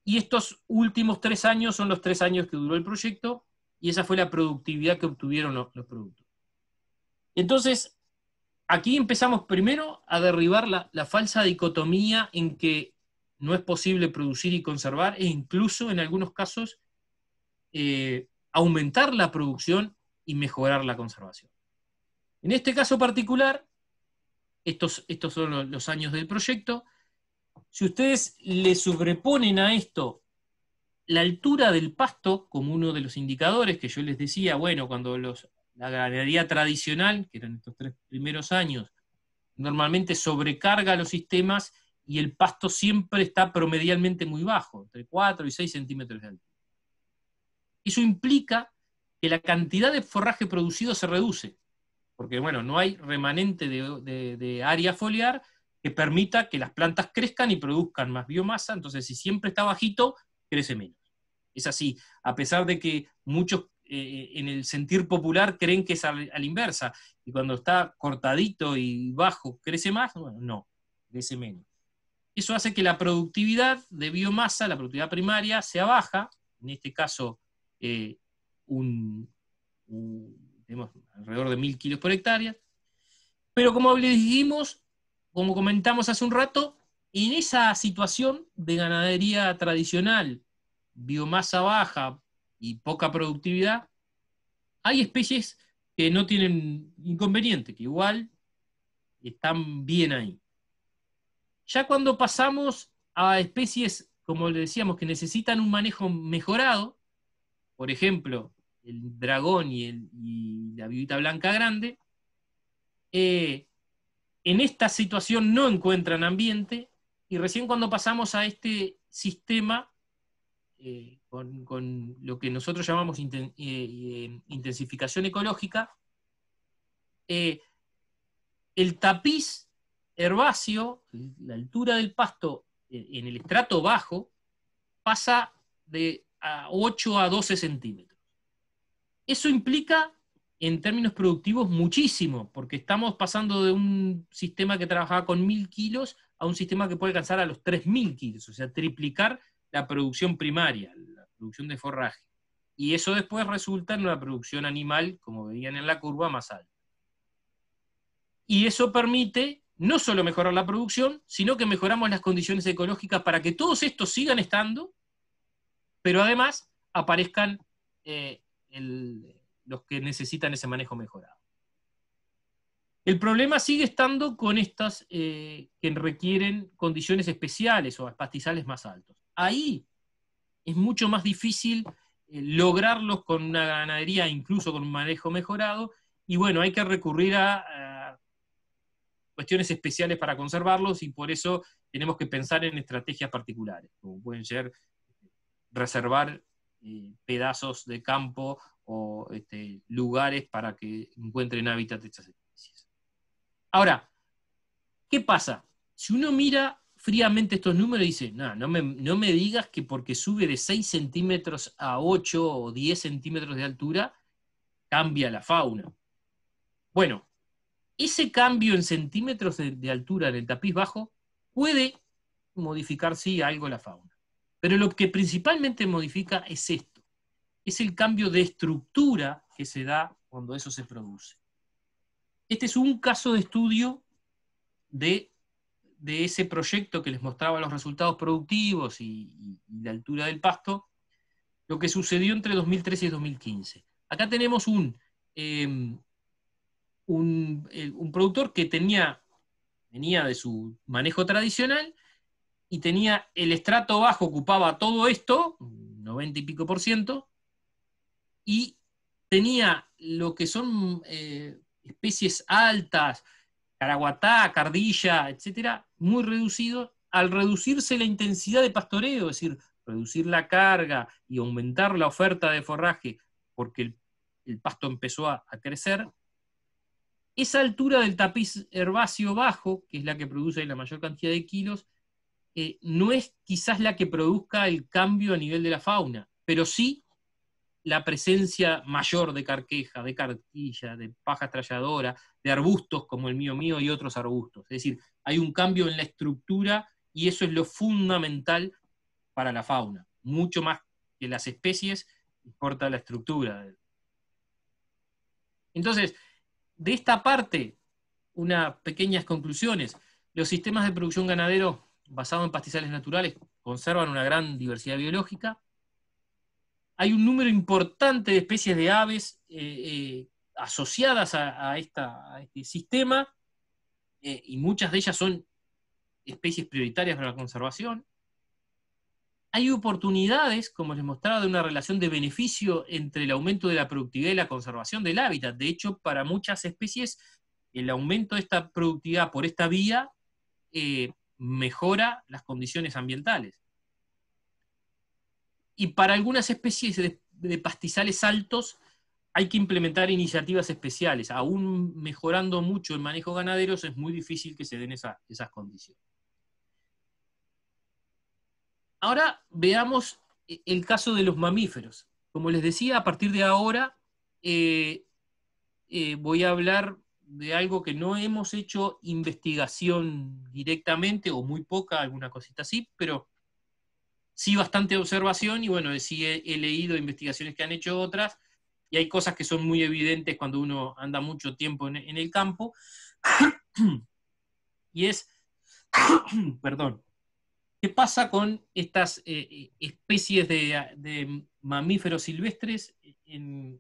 Y estos últimos 3 años son los 3 años que duró el proyecto, y esa fue la productividad que obtuvieron los productos. Entonces, aquí empezamos primero a derribar la falsa dicotomía en que no es posible producir y conservar, e incluso en algunos casos aumentar la producción y mejorar la conservación. En este caso particular, estos son los años del proyecto. Si ustedes le sobreponen a esto la altura del pasto como uno de los indicadores que yo les decía, bueno, cuando la ganadería tradicional, que eran estos 3 primeros años, normalmente sobrecarga los sistemas y el pasto siempre está promedialmente muy bajo, entre 4 y 6 centímetros de altura. Eso implica que la cantidad de forraje producido se reduce, porque bueno, no hay remanente de área foliar que permita que las plantas crezcan y produzcan más biomasa, entonces si siempre está bajito, crece menos. Es así, a pesar de que muchos en el sentir popular creen que es a la inversa, y cuando está cortadito y bajo crece más, bueno, no, crece menos. Eso hace que la productividad de biomasa, la productividad primaria, sea baja, en este caso tenemos alrededor de 1000 kilos por hectárea, pero como les dijimos, como comentamos hace un rato, en esa situación de ganadería tradicional, biomasa baja y poca productividad, hay especies que no tienen inconveniente, que igual están bien ahí. Ya cuando pasamos a especies, como le decíamos, que necesitan un manejo mejorado, por ejemplo, el dragón y la vihuita blanca grande, en esta situación no encuentran ambiente, y recién cuando pasamos a este sistema, con lo que nosotros llamamos intensificación ecológica, el tapiz herbáceo, la altura del pasto en el estrato bajo, pasa de 8 a 12 centímetros. Eso implica, en términos productivos, muchísimo, porque estamos pasando de un sistema que trabajaba con 1000 kilos a un sistema que puede alcanzar a los 3000 kilos, o sea, triplicar la producción primaria, la producción de forraje. Y eso después resulta en una producción animal, como veían en la curva, más alta. Y eso permite no solo mejorar la producción, sino que mejoramos las condiciones ecológicas para que todos estos sigan estando, pero además aparezcan los que necesitan ese manejo mejorado. El problema sigue estando con estas que requieren condiciones especiales o pastizales más altos. Ahí es mucho más difícil lograrlos con una ganadería, incluso con un manejo mejorado, y bueno, hay que recurrir a cuestiones especiales para conservarlos, y por eso tenemos que pensar en estrategias particulares, como pueden ser reservar pedazos de campo o lugares para que encuentren hábitat de estas especies. Ahora, ¿qué pasa? Si uno mira fríamente estos números y dice, no me digas que porque sube de 6 centímetros a 8 o 10 centímetros de altura, cambia la fauna. Bueno, ese cambio en centímetros de altura en el tapiz bajo puede modificar, sí, algo la fauna. Pero lo que principalmente modifica es esto, es el cambio de estructura que se da cuando eso se produce. Este es un caso de estudio de ese proyecto que les mostraba los resultados productivos y la altura del pasto, lo que sucedió entre 2013 y 2015. Acá tenemos un productor que venía de su manejo tradicional y tenía el estrato bajo, ocupaba todo esto, 90 y pico por ciento, y tenía lo que son especies altas, caraguatá, cardilla, etcétera, muy reducido. Al reducirse la intensidad de pastoreo, es decir, reducir la carga y aumentar la oferta de forraje porque el pasto empezó a crecer, esa altura del tapiz herbáceo bajo, que es la que produce la mayor cantidad de kilos, no es quizás la que produzca el cambio a nivel de la fauna, pero sí la presencia mayor de carqueja, de cartilla, de paja estrelladora, de arbustos como el mío y otros arbustos. Es decir, hay un cambio en la estructura y eso es lo fundamental para la fauna. Mucho más que las especies, importa la estructura. Entonces, de esta parte, unas pequeñas conclusiones. Los sistemas de producción ganadero basados en pastizales naturales conservan una gran diversidad biológica. Hay un número importante de especies de aves asociadas a este sistema, y muchas de ellas son especies prioritarias para la conservación. Hay oportunidades, como les mostraba, de una relación de beneficio entre el aumento de la productividad y la conservación del hábitat. De hecho, para muchas especies, el aumento de esta productividad por esta vía mejora las condiciones ambientales. Y para algunas especies de pastizales altos hay que implementar iniciativas especiales. Aún mejorando mucho el manejo ganadero, es muy difícil que se den esas condiciones. Ahora veamos el caso de los mamíferos. Como les decía, a partir de ahora voy a hablar de algo que no hemos hecho investigación directamente, o muy poca, alguna cosita así, pero sí bastante observación, y bueno, sí he leído investigaciones que han hecho otras, y hay cosas que son muy evidentes cuando uno anda mucho tiempo en el campo, y es, perdón, ¿qué pasa con estas especies de mamíferos silvestres en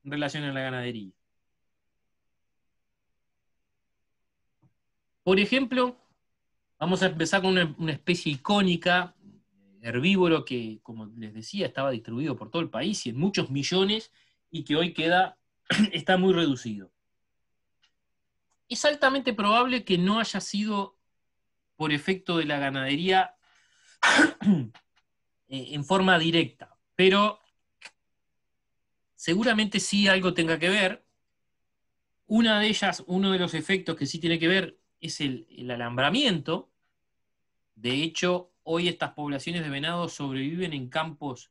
relación a la ganadería? Por ejemplo, vamos a empezar con una especie icónica, herbívoro, que, como les decía, estaba distribuido por todo el país y en muchos millones, y que hoy está muy reducido. Es altamente probable que no haya sido por efecto de la ganadería en forma directa, pero seguramente sí algo tenga que ver. Una de ellas, uno de los efectos que sí tiene que ver es el alambramiento. De hecho, hoy estas poblaciones de venado sobreviven en campos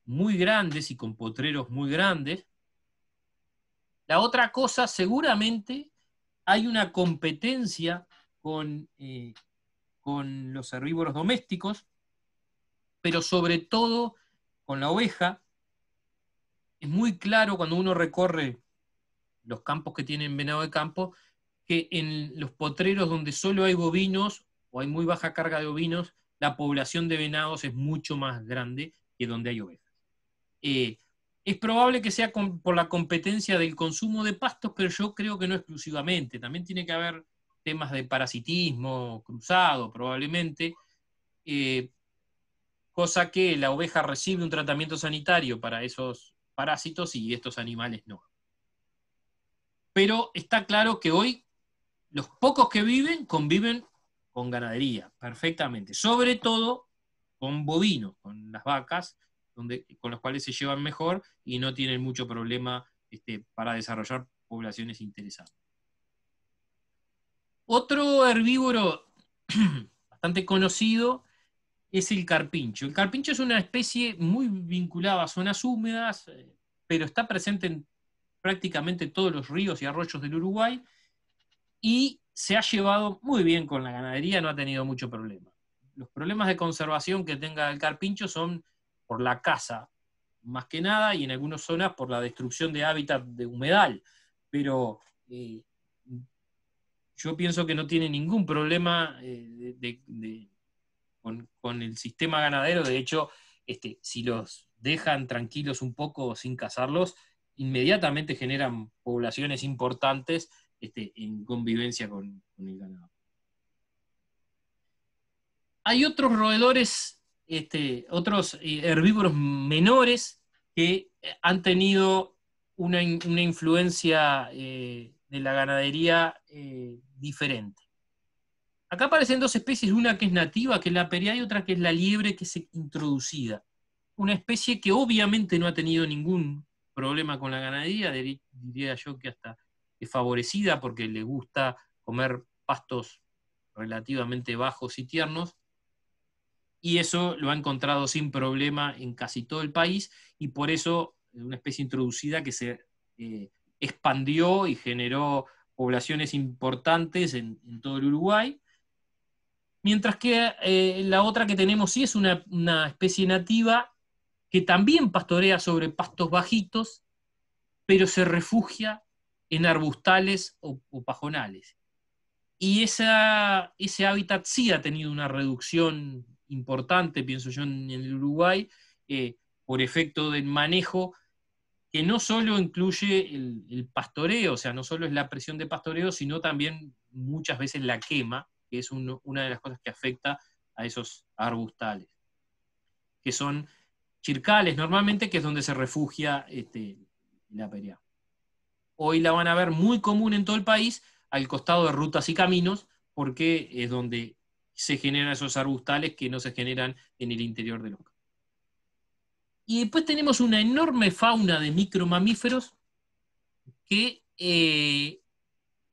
muy grandes y con potreros muy grandes. La otra cosa, seguramente hay una competencia con los herbívoros domésticos, pero sobre todo con la oveja. Es muy claro cuando uno recorre los campos que tienen venado de campo, que en los potreros donde solo hay bovinos o hay muy baja carga de ovinos, la población de venados es mucho más grande que donde hay ovejas. Es probable que sea por la competencia del consumo de pastos, pero yo creo que no exclusivamente. También tiene que haber temas de parasitismo cruzado, probablemente, cosa que la oveja recibe un tratamiento sanitario para esos parásitos y estos animales no. Pero está claro que hoy los pocos que viven conviven con ganadería, perfectamente. Sobre todo con bovinos, con las vacas, con las cuales se llevan mejor y no tienen mucho problema para desarrollar poblaciones interesantes. Otro herbívoro bastante conocido es el carpincho. El carpincho es una especie muy vinculada a zonas húmedas, pero está presente en prácticamente todos los ríos y arroyos del Uruguay, y se ha llevado muy bien con la ganadería, no ha tenido mucho problema. Los problemas de conservación que tenga el carpincho son por la caza, más que nada, y en algunas zonas por la destrucción de hábitat de humedal, pero yo pienso que no tiene ningún problema con el sistema ganadero. De hecho, si los dejan tranquilos un poco sin cazarlos, inmediatamente generan poblaciones importantes en convivencia con el ganado. Hay otros roedores, otros herbívoros menores que han tenido una influencia de la ganadería diferente. Acá aparecen dos especies, una que es nativa, que es la perea, y otra que es la liebre, que es introducida. Una especie que obviamente no ha tenido ningún problema con la ganadería, diría yo que hasta es favorecida porque le gusta comer pastos relativamente bajos y tiernos, y eso lo ha encontrado sin problema en casi todo el país, y por eso es una especie introducida que se expandió y generó poblaciones importantes en todo el Uruguay. Mientras que la otra que tenemos sí es una especie nativa que también pastorea sobre pastos bajitos, pero se refugia en arbustales o pajonales. Y ese hábitat sí ha tenido una reducción importante, pienso yo, en el Uruguay, por efecto del manejo, que no solo incluye el pastoreo, o sea, no solo es la presión de pastoreo, sino también muchas veces la quema, que es una de las cosas que afecta a esos arbustales, que son chircales normalmente, que es donde se refugia la perea. Hoy la van a ver muy común en todo el país, al costado de rutas y caminos, porque es donde se generan esos arbustales que no se generan en el interior de los campos. Y después tenemos una enorme fauna de micromamíferos que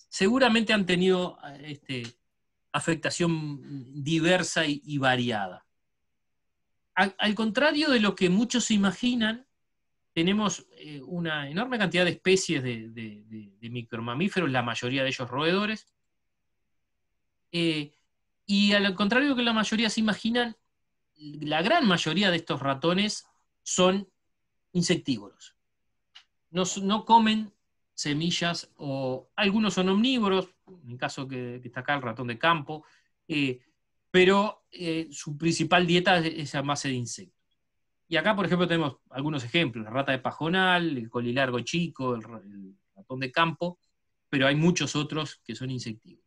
seguramente han tenido afectación diversa y variada. Al contrario de lo que muchos se imaginan, tenemos una enorme cantidad de especies de micromamíferos, la mayoría de ellos roedores, y al contrario de lo que la mayoría se imaginan, la gran mayoría de estos ratones son insectívoros. No comen semillas, o algunos son omnívoros, en el caso que está acá el ratón de campo, pero su principal dieta es a base de insectos. Y acá, por ejemplo, tenemos algunos ejemplos: la rata de pajonal, el colilargo chico, el ratón de campo, pero hay muchos otros que son insectívoros.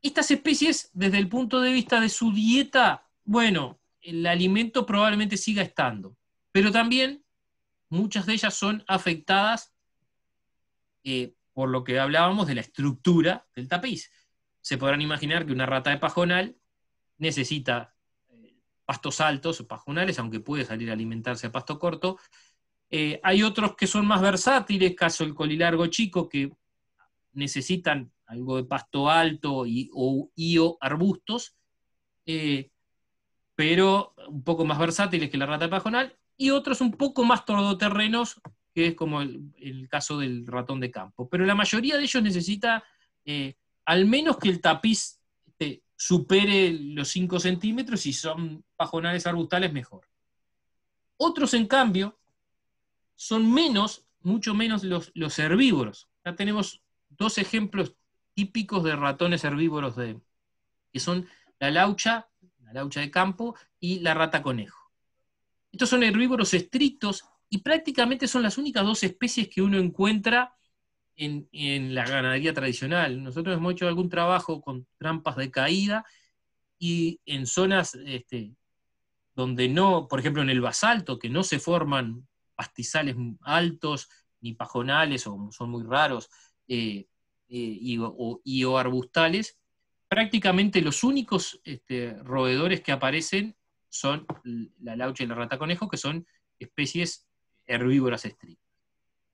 Estas especies, desde el punto de vista de su dieta, bueno, el alimento probablemente siga estando, pero también muchas de ellas son afectadas por lo que hablábamos de la estructura del tapiz. Se podrán imaginar que una rata de pajonal necesita pastos altos o pajonales, aunque puede salir a alimentarse a pasto corto. Hay otros que son más versátiles, caso el colilargo chico, que necesitan algo de pasto alto o arbustos, pero un poco más versátiles que la rata de pajonal, y otros un poco más todoterrenos, que es como el caso del ratón de campo. Pero la mayoría de ellos necesita al menos que el tapiz supere los 5 centímetros, y son pajonales arbustales, mejor. Otros, en cambio, son mucho menos los herbívoros. Ya tenemos dos ejemplos típicos de ratones herbívoros que son la laucha de campo y la rata conejo. Estos son herbívoros estrictos y prácticamente son las únicas dos especies que uno encuentra en la ganadería tradicional. Nosotros hemos hecho algún trabajo con trampas de caída, y en zonas donde no, por ejemplo en el basalto, que no se forman pastizales altos ni pajonales, o son muy raros, o arbustales, prácticamente los únicos roedores que aparecen son la laucha y la rata conejo, que son especies herbívoras estrictas.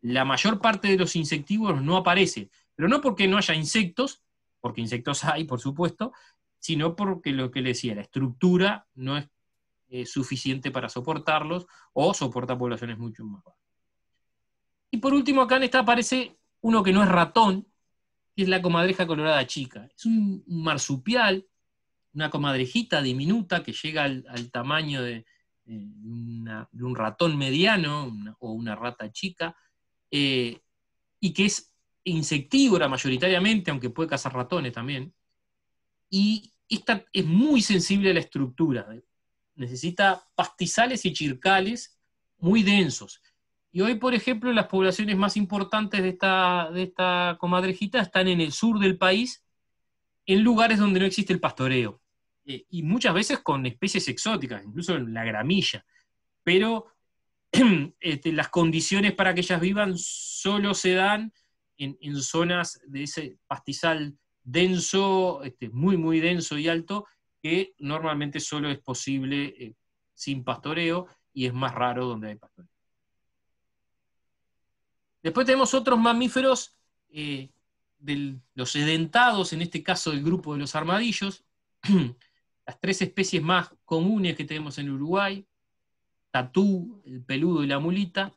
La mayor parte de los insectívoros no aparecen, pero no porque no haya insectos, porque insectos hay, por supuesto, sino porque lo que le decía, la estructura no es suficiente para soportarlos, o soporta poblaciones mucho más bajas. Y por último, acá en esta aparece uno que no es ratón, que es la comadreja colorada chica. Es un marsupial, una comadrejita diminuta que llega al tamaño de un ratón mediano o una rata chica, y que es insectívora mayoritariamente, aunque puede cazar ratones también, y esta es muy sensible a la estructura. Necesita pastizales y chircales muy densos. Y hoy, por ejemplo, las poblaciones más importantes de esta comadrejita están en el sur del país, en lugares donde no existe el pastoreo. Y muchas veces con especies exóticas, incluso en la gramilla. Pero las condiciones para que ellas vivan solo se dan en zonas de ese pastizal denso, muy, muy denso y alto, que normalmente solo es posible sin pastoreo, y es más raro donde hay pastoreo. Después tenemos otros mamíferos, los edentados, en este caso del grupo de los armadillos, las 3 especies más comunes que tenemos en Uruguay: tatú, el peludo y la mulita.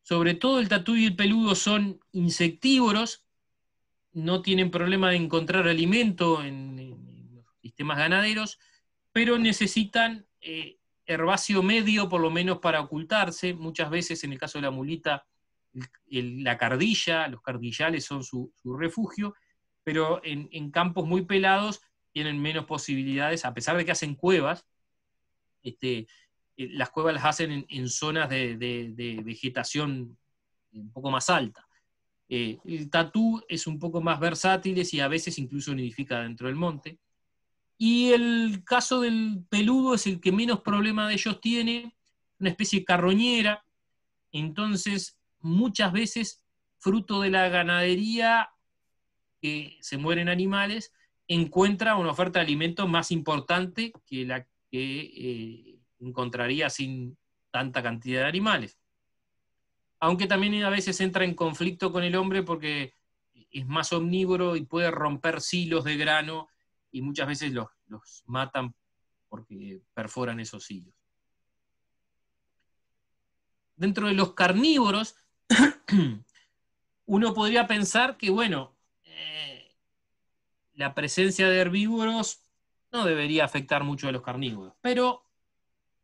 Sobre todo el tatú y el peludo son insectívoros, no tienen problema de encontrar alimento en los sistemas ganaderos, pero necesitan herbáceo medio por lo menos para ocultarse. Muchas veces, en el caso de la mulita, la cardilla, los cardillales son su refugio, pero en campos muy pelados tienen menos posibilidades, a pesar de que hacen cuevas. Las cuevas las hacen en zonas de vegetación un poco más alta. El tatú es un poco más versátil y a veces incluso nidifica dentro del monte. Y el caso del peludo es el que menos problema de ellos tiene, una especie carroñera. Entonces, muchas veces, fruto de la ganadería, que se mueren animales, encuentra una oferta de alimento más importante que la que encontraría sin tanta cantidad de animales. Aunque también a veces entra en conflicto con el hombre porque es más omnívoro y puede romper silos de grano, y muchas veces los matan porque perforan esos hilos. Dentro de los carnívoros, uno podría pensar que, bueno, la presencia de herbívoros no debería afectar mucho a los carnívoros, pero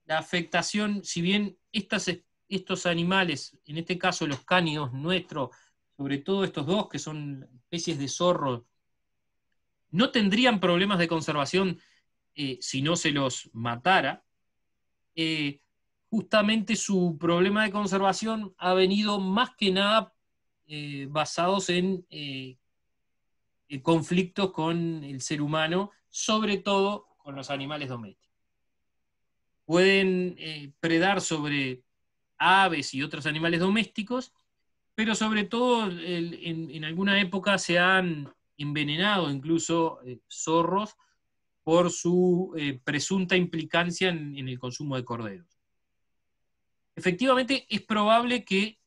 la afectación, si bien estos animales, en este caso los cánidos nuestros, sobre todo estos dos que son especies de zorro, no tendrían problemas de conservación si no se los matara. Justamente su problema de conservación ha venido más que nada basados en conflictos con el ser humano, sobre todo con los animales domésticos. Pueden predar sobre aves y otros animales domésticos, pero sobre todo en alguna época se han envenenado incluso zorros por su presunta implicancia en el consumo de corderos. Efectivamente, es probable que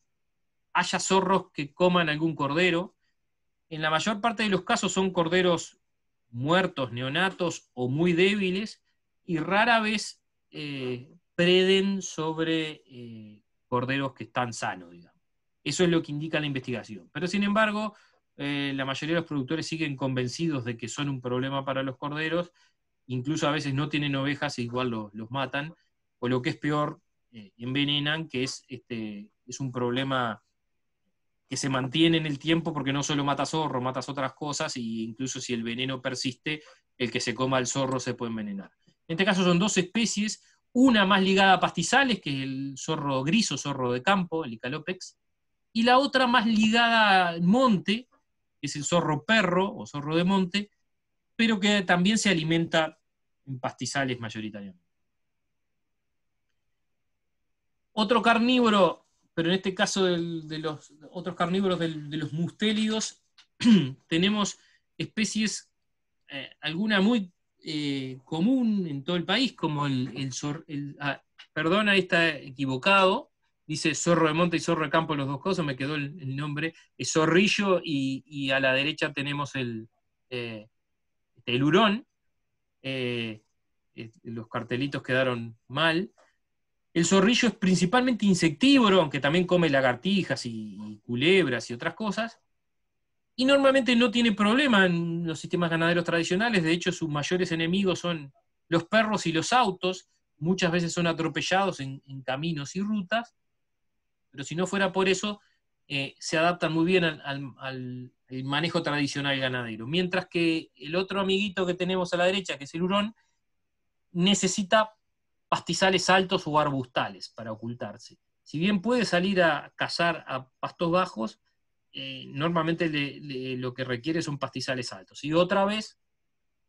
haya zorros que coman algún cordero. En la mayor parte de los casos son corderos muertos, neonatos o muy débiles, y rara vez preden sobre corderos que están sanos, digamos. Eso es lo que indica la investigación. Pero sin embargo, la mayoría de los productores siguen convencidos de que son un problema para los corderos, incluso a veces no tienen ovejas e igual los matan, o lo que es peor, envenenan, que es un problema que se mantiene en el tiempo porque no solo matas zorro, matas otras cosas, y incluso si el veneno persiste, el que se coma al zorro se puede envenenar. En este caso son 2 especies, una más ligada a pastizales, que es el zorro gris o zorro de campo, el Icalopex, y la otra más ligada al monte, que es el zorro perro o zorro de monte, pero que también se alimenta en pastizales mayoritariamente. Otro carnívoro, pero en este caso de los otros carnívoros de los mustélidos, tenemos especies, alguna muy común en todo el país, como perdón, ahí está equivocado, dice zorro de monte y zorro de campo, los dos cosas, me quedó el nombre, es zorrillo, y a la derecha tenemos el hurón. Los cartelitos quedaron mal. El zorrillo es principalmente insectívoro, aunque también come lagartijas y culebras y otras cosas, y normalmente no tiene problema en los sistemas ganaderos tradicionales. De hecho, sus mayores enemigos son los perros y los autos. Muchas veces son atropellados en caminos y rutas, pero si no fuera por eso, se adaptan muy bien al manejo tradicional ganadero. Mientras que el otro amiguito que tenemos a la derecha, que es el hurón, necesita pastizales altos o arbustales para ocultarse. Si bien puede salir a cazar a pastos bajos, normalmente lo que requiere son pastizales altos. Y otra vez,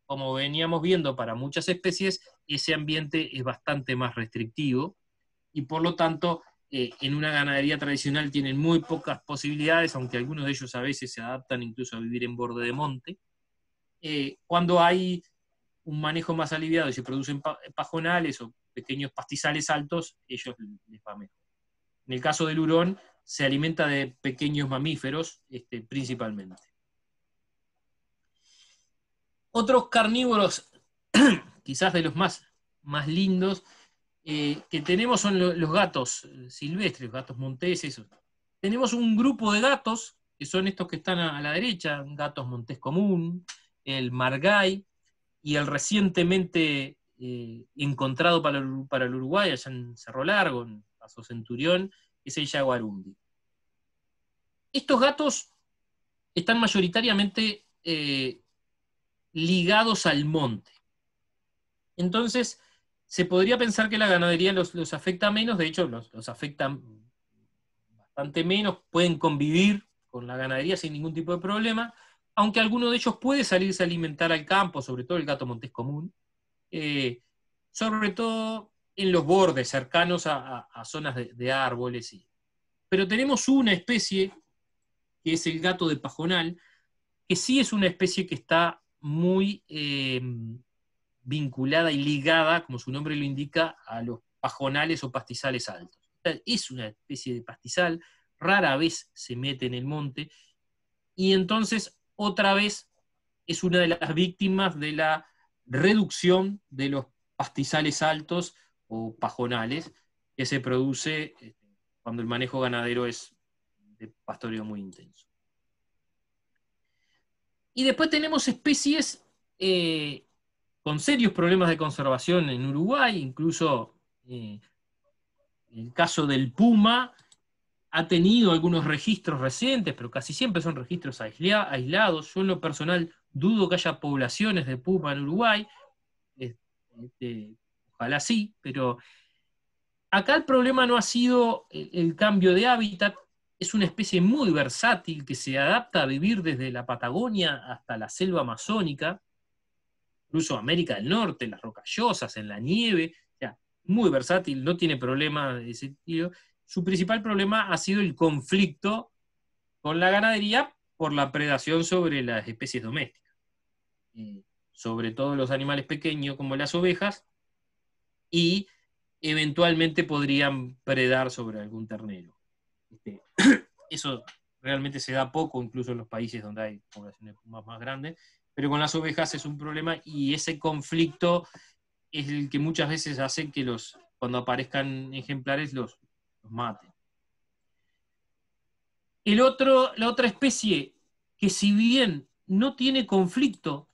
como veníamos viendo para muchas especies, ese ambiente es bastante más restrictivo y por lo tanto en una ganadería tradicional tienen muy pocas posibilidades, aunque algunos de ellos a veces se adaptan incluso a vivir en borde de monte. Cuando hay un manejo más aliviado y se producen pajonales o pequeños pastizales altos, ellos les va mejor. En el caso del hurón, se alimenta de pequeños mamíferos, principalmente. Otros carnívoros, quizás de los más lindos, que tenemos son los gatos silvestres, los gatos monteses. Tenemos un grupo de gatos, que son estos que están a la derecha, gatos montés común, el margay, y el recientemente encontrado para el Uruguay, allá en Cerro Largo, en Paso Centurión, es el jaguarundi. Estos gatos están mayoritariamente ligados al monte. Entonces, se podría pensar que la ganadería los afecta menos, de hecho los afecta bastante menos, pueden convivir con la ganadería sin ningún tipo de problema, aunque alguno de ellos puede salirse a alimentar al campo, sobre todo el gato montés común, sobre todo en los bordes cercanos a zonas de árboles. Pero tenemos una especie, que es el gato de pajonal, que sí es una especie que está muy vinculada y ligada, como su nombre lo indica, a los pajonales o pastizales altos. Es una especie de pastizal, rara vez se mete en el monte, y entonces otra vez es una de las víctimas de la reducción de los pastizales altos o pajonales que se produce cuando el manejo ganadero es de pastoreo muy intenso. Y después tenemos especies con serios problemas de conservación en Uruguay, incluso el caso del puma ha tenido algunos registros recientes, pero casi siempre son registros aislados. Yo en lo personal dudo que haya poblaciones de puma en Uruguay, ojalá sí, pero acá el problema no ha sido el cambio de hábitat. Es una especie muy versátil que se adapta a vivir desde la Patagonia hasta la selva amazónica, incluso América del Norte, en las rocallosas, en la nieve, o sea, muy versátil, no tiene problema de ese sentido. Su principal problema ha sido el conflicto con la ganadería por la predación sobre las especies domésticas, sobre todo los animales pequeños como las ovejas, y eventualmente podrían predar sobre algún ternero. Eso realmente se da poco, incluso en los países donde hay poblaciones más grandes, pero con las ovejas es un problema, y ese conflicto es el que muchas veces hace que cuando aparezcan ejemplares los maten. La otra especie que, si bien no tiene conflicto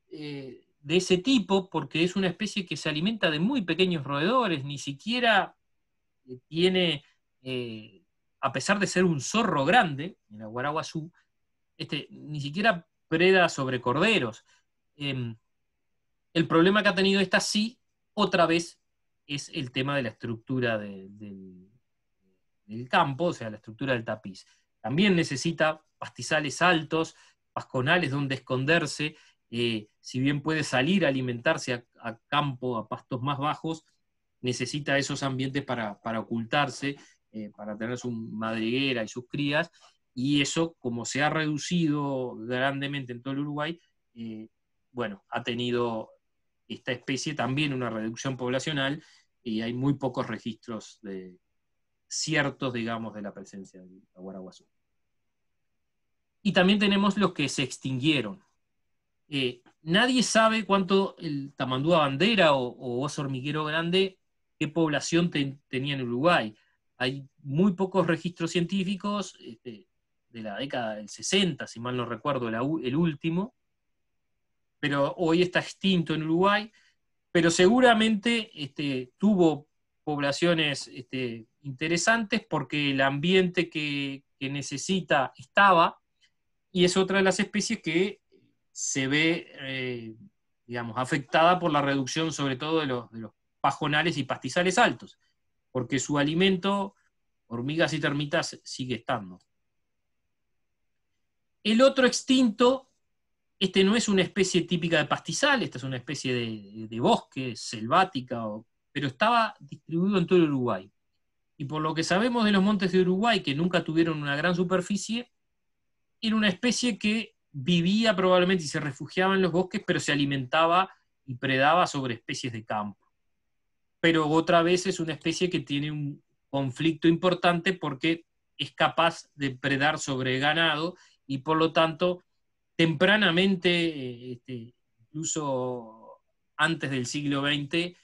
de ese tipo, porque es una especie que se alimenta de muy pequeños roedores, ni siquiera tiene, a pesar de ser un zorro grande, el aguaraguazú, ni siquiera preda sobre corderos. El problema que ha tenido esta sí, otra vez, es el tema de la estructura del campo, o sea, la estructura del tapiz. También necesita pastizales altos, pasconales donde esconderse, si bien puede salir a alimentarse a campo, a pastos más bajos, necesita esos ambientes para ocultarse, para tener su madriguera y sus crías, y eso, como se ha reducido grandemente en todo el Uruguay, bueno, ha tenido esta especie también una reducción poblacional, y hay muy pocos registros ciertos, digamos, de la presencia del aguaraguazú. Y también tenemos los que se extinguieron. Nadie sabe cuánto el tamandúa bandera o oso hormiguero grande, qué población tenía en Uruguay. Hay muy pocos registros científicos, de la década del 60, si mal no recuerdo, el último, pero hoy está extinto en Uruguay, pero seguramente tuvo poblaciones interesantes, porque el ambiente que que necesita estaba, y es otra de las especies que se ve, digamos, afectada por la reducción sobre todo de los pajonales y pastizales altos, porque su alimento, hormigas y termitas, sigue estando. El otro extinto, este no es una especie típica de pastizal, esta es una especie de bosque, selvática, pero estaba distribuido en todo el Uruguay. Y por lo que sabemos de los montes de Uruguay, que nunca tuvieron una gran superficie, era una especie que vivía probablemente y se refugiaba en los bosques, pero se alimentaba y predaba sobre especies de campo. Pero otra vez es una especie que tiene un conflicto importante porque es capaz de predar sobre ganado y por lo tanto tempranamente, incluso antes del siglo XX,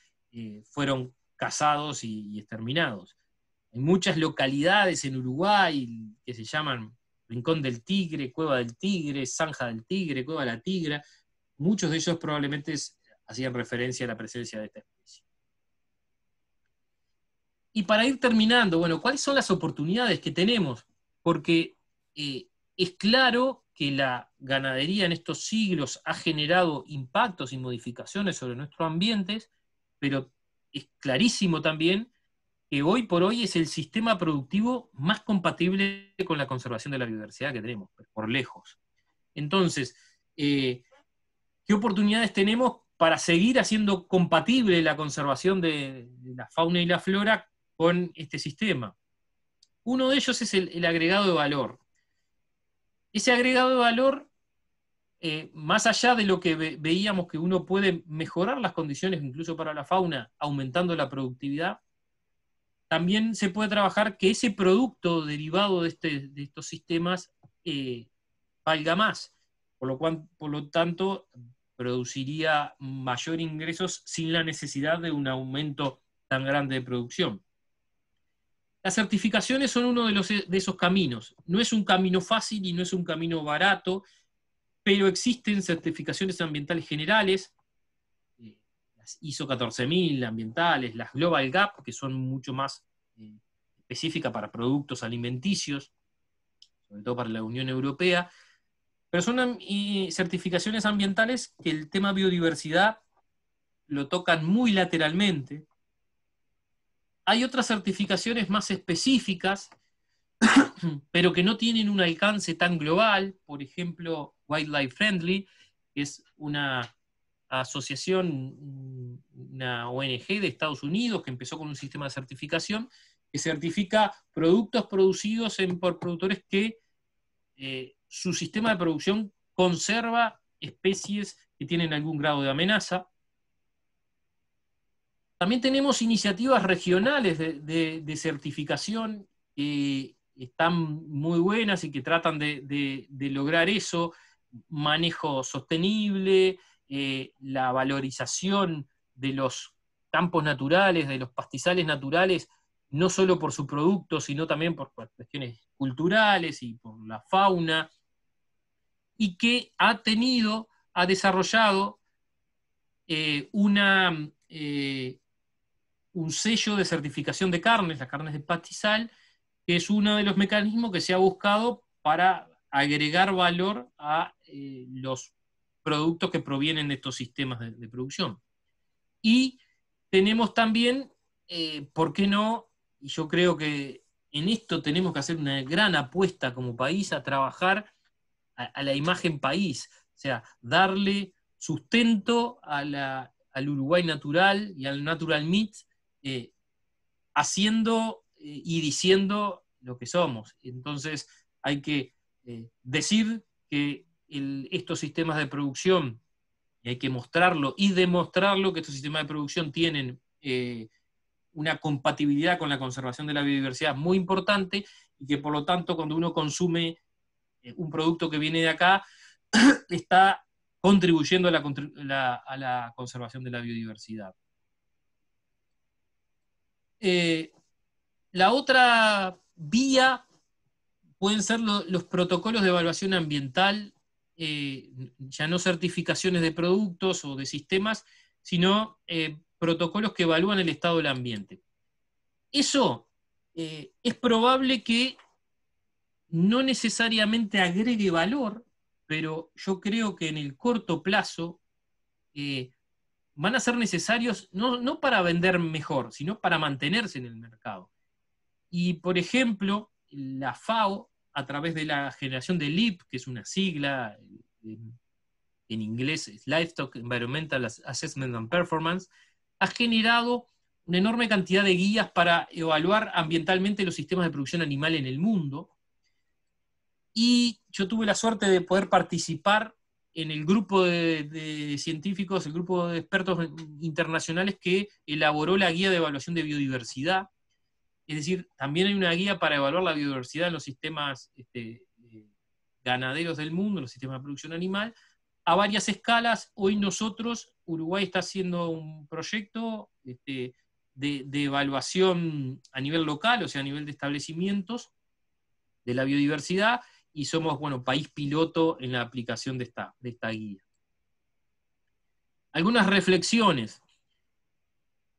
fueron cazados y exterminados. Hay muchas localidades en Uruguay que se llaman Rincón del Tigre, Cueva del Tigre, Zanja del Tigre, Cueva de la Tigra. Muchos de ellos probablemente hacían referencia a la presencia de esta especie. Y para ir terminando, bueno, ¿cuáles son las oportunidades que tenemos? Porque es claro que la ganadería en estos siglos ha generado impactos y modificaciones sobre nuestros ambientes, pero es clarísimo también que hoy por hoy es el sistema productivo más compatible con la conservación de la biodiversidad que tenemos, por lejos. Entonces, ¿qué oportunidades tenemos para seguir haciendo compatible la conservación de la fauna y la flora con este sistema? Uno de ellos es el agregado de valor. Ese agregado de valor, más allá de lo que veíamos que uno puede mejorar las condiciones incluso para la fauna, aumentando la productividad, también se puede trabajar que ese producto derivado de estos sistemas valga más, por lo tanto produciría mayor ingresos sin la necesidad de un aumento tan grande de producción. Las certificaciones son uno de esos caminos. No es un camino fácil y no es un camino barato, pero existen certificaciones ambientales generales, las ISO 14000 ambientales, las Global Gap, que son mucho más específicas para productos alimenticios, sobre todo para la Unión Europea, pero son certificaciones ambientales que el tema biodiversidad lo tocan muy lateralmente. Hay otras certificaciones más específicas, pero que no tienen un alcance tan global, por ejemplo, Wildlife Friendly, que es una asociación, una ONG de Estados Unidos que empezó con un sistema de certificación que certifica productos producidos por productores que su sistema de producción conserva especies que tienen algún grado de amenaza. También tenemos iniciativas regionales de certificación que están muy buenas y que tratan de lograr eso, manejo sostenible, la valorización de los campos naturales, de los pastizales naturales, no solo por su producto, sino también por cuestiones culturales y por la fauna, y que ha desarrollado un sello de certificación de carnes, las carnes de pastizal, que es uno de los mecanismos que se ha buscado para agregar valor a los productos que provienen de estos sistemas de producción. Y tenemos también, ¿por qué no? Y yo creo que en esto tenemos que hacer una gran apuesta como país a trabajar a la imagen país, o sea, darle sustento al Uruguay natural y al Natural Meat, haciendo y diciendo lo que somos. Entonces hay que decir que estos sistemas de producción, y hay que mostrarlo y demostrarlo, que estos sistemas de producción tienen una compatibilidad con la conservación de la biodiversidad muy importante, y que por lo tanto cuando uno consume un producto que viene de acá, está contribuyendo a la conservación de la biodiversidad. La otra vía pueden ser los protocolos de evaluación ambiental, ya no certificaciones de productos o de sistemas, sino protocolos que evalúan el estado del ambiente. Eso es probable que no necesariamente agregue valor, pero yo creo que en el corto plazo van a ser necesarios no para vender mejor, sino para mantenerse en el mercado. Y, por ejemplo, la FAO, a través de la generación de LEAP, que es una sigla, en inglés es Livestock Environmental Assessment and Performance, ha generado una enorme cantidad de guías para evaluar ambientalmente los sistemas de producción animal en el mundo. Y yo tuve la suerte de poder participar en el grupo de científicos, el grupo de expertos internacionales que elaboró la guía de evaluación de biodiversidad. Es decir, también hay una guía para evaluar la biodiversidad en los sistemas ganaderos del mundo, en los sistemas de producción animal, a varias escalas. Hoy nosotros, Uruguay está haciendo un proyecto de evaluación a nivel local, o sea, a nivel de establecimientos de la biodiversidad, y somos, bueno, país piloto en la aplicación de esta guía. Algunas reflexiones.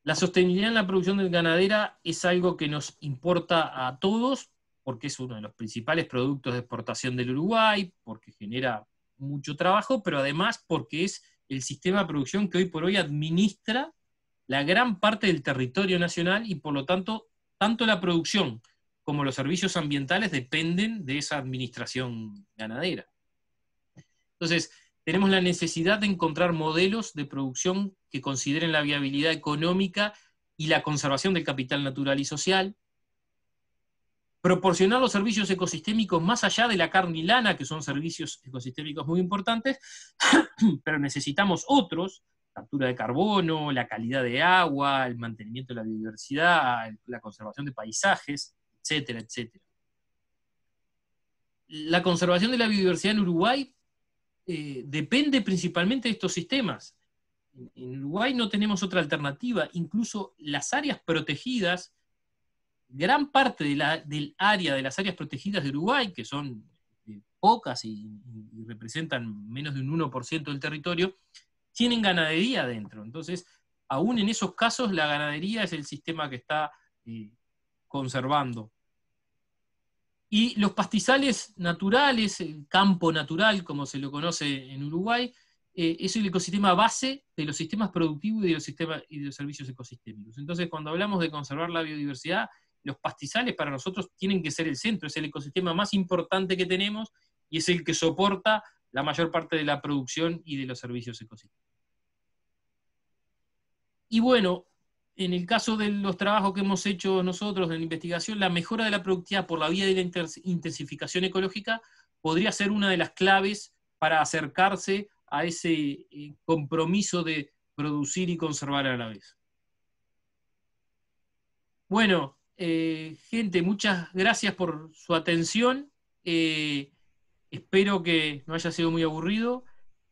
La sostenibilidad en la producción ganadera es algo que nos importa a todos, porque es uno de los principales productos de exportación del Uruguay, porque genera mucho trabajo, pero además porque es el sistema de producción que hoy por hoy administra la gran parte del territorio nacional, y por lo tanto, tanto la producción como los servicios ambientales dependen de esa administración ganadera. Entonces, tenemos la necesidad de encontrar modelos de producción que consideren la viabilidad económica y la conservación del capital natural y social, proporcionar los servicios ecosistémicos más allá de la carne y lana, que son servicios ecosistémicos muy importantes, pero necesitamos otros: captura de carbono, la calidad de agua, el mantenimiento de la biodiversidad, la conservación de paisajes, etcétera, etcétera. La conservación de la biodiversidad en Uruguay depende principalmente de estos sistemas. En Uruguay no tenemos otra alternativa. Incluso las áreas protegidas, gran parte del área de las áreas protegidas de Uruguay, que son pocas y representan menos de un 1% del territorio, tienen ganadería dentro. Entonces, aún en esos casos, la ganadería es el sistema que está conservando. Y los pastizales naturales, el campo natural, como se lo conoce en Uruguay, es el ecosistema base de los sistemas productivos y de los servicios ecosistémicos. Entonces, cuando hablamos de conservar la biodiversidad, los pastizales para nosotros tienen que ser el centro, es el ecosistema más importante que tenemos y es el que soporta la mayor parte de la producción y de los servicios ecosistémicos. Y bueno, en el caso de los trabajos que hemos hecho nosotros en investigación, la mejora de la productividad por la vía de la intensificación ecológica podría ser una de las claves para acercarse a ese compromiso de producir y conservar a la vez. Bueno, gente, muchas gracias por su atención. Espero que no haya sido muy aburrido.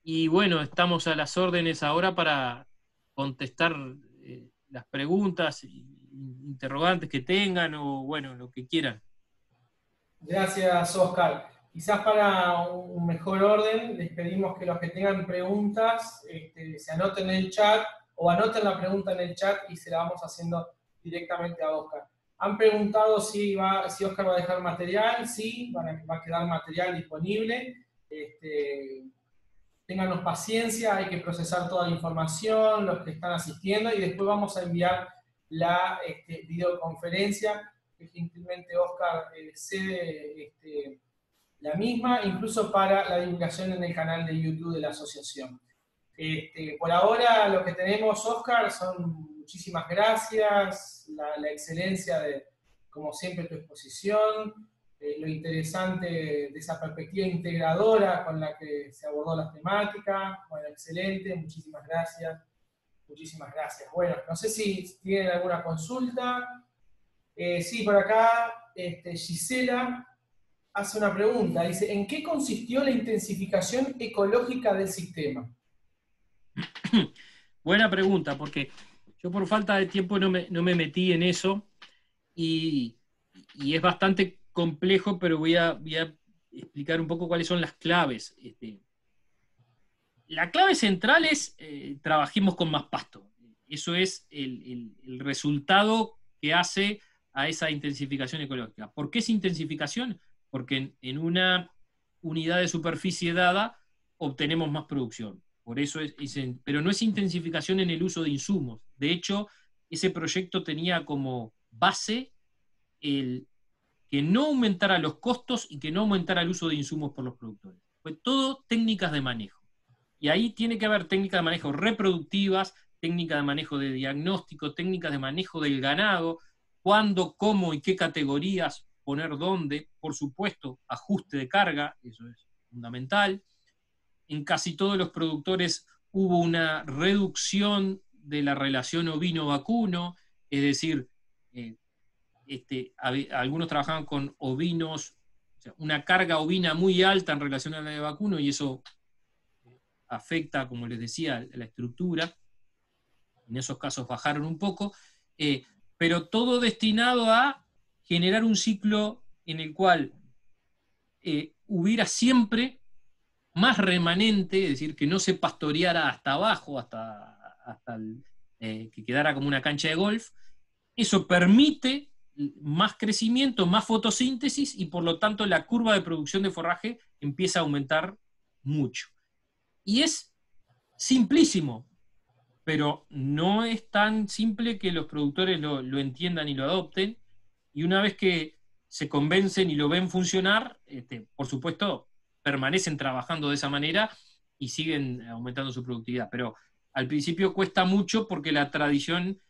Y bueno, estamos a las órdenes ahora para contestar las preguntas, interrogantes que tengan, o bueno, lo que quieran. Gracias, Oscar. Quizás para un mejor orden, les pedimos que los que tengan preguntas se anoten en el chat, o anoten la pregunta en el chat y se la vamos haciendo directamente a Oscar. Han preguntado si Oscar va a dejar material. Sí, va a quedar material disponible. Ténganos paciencia, hay que procesar toda la información, los que están asistiendo, y después vamos a enviar la videoconferencia, que gentilmente Oscar cede la misma, incluso para la divulgación en el canal de YouTube de la asociación. Por ahora lo que tenemos, Oscar, son muchísimas gracias, la excelencia de, como siempre, tu exposición, lo interesante de esa perspectiva integradora con la que se abordó las temáticas. Bueno, excelente, muchísimas gracias. Muchísimas gracias. Bueno, no sé si tienen alguna consulta. Sí, por acá Gisela hace una pregunta. Dice, ¿en qué consistió la intensificación ecológica del sistema? Buena pregunta, porque yo por falta de tiempo no me metí en eso, y es bastante complejo, pero voy a explicar un poco cuáles son las claves. La clave central es trabajemos con más pasto. Eso es el resultado que hace a esa intensificación ecológica. ¿Por qué esa intensificación? porque en una unidad de superficie dada obtenemos más producción. Por eso pero no es intensificación en el uso de insumos. De hecho, ese proyecto tenía como base que no aumentara los costos y que no aumentara el uso de insumos por los productores. Fue todo técnicas de manejo. Y ahí tiene que haber técnicas de manejo reproductivas, técnicas de manejo de diagnóstico, técnicas de manejo del ganado, cuándo, cómo y qué categorías poner dónde, por supuesto, ajuste de carga, eso es fundamental. En casi todos los productores hubo una reducción de la relación ovino-vacuno, es decir, algunos trabajaban con ovinos, o sea, una carga ovina muy alta en relación a la de vacuno, y eso afecta, como les decía, la estructura. En esos casos bajaron un poco, pero todo destinado a generar un ciclo en el cual hubiera siempre más remanente, es decir, que no se pastoreara hasta abajo, hasta que quedara como una cancha de golf. Eso permite más crecimiento, más fotosíntesis, y por lo tanto la curva de producción de forraje empieza a aumentar mucho. Y es simplísimo, pero no es tan simple que los productores lo entiendan y lo adopten, y una vez que se convencen y lo ven funcionar, por supuesto, permanecen trabajando de esa manera y siguen aumentando su productividad. Pero al principio cuesta mucho porque la tradición,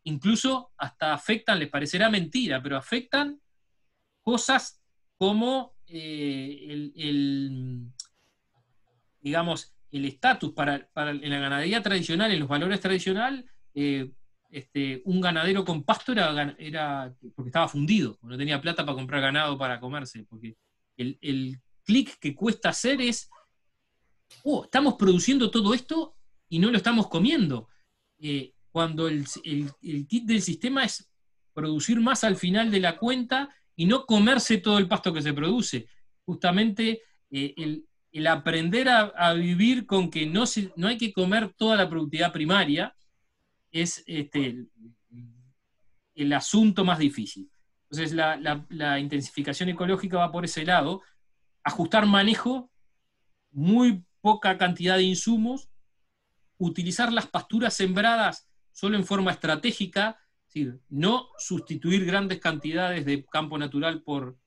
incluso hasta afectan, les parecerá mentira, pero afectan cosas como digamos, el estatus en la ganadería tradicional, en los valores tradicionales. Un ganadero con pasto era porque estaba fundido, no tenía plata para comprar ganado para comerse, porque el clic que cuesta hacer es, estamos produciendo todo esto y no lo estamos comiendo. Cuando el kit del sistema es producir más al final de la cuenta y no comerse todo el pasto que se produce. Justamente el aprender a vivir con que no hay que comer toda la productividad primaria es el asunto más difícil. Entonces la intensificación ecológica va por ese lado, ajustar manejo, muy poca cantidad de insumos, utilizar las pasturas sembradas solo en forma estratégica, es decir, no sustituir grandes cantidades de campo natural por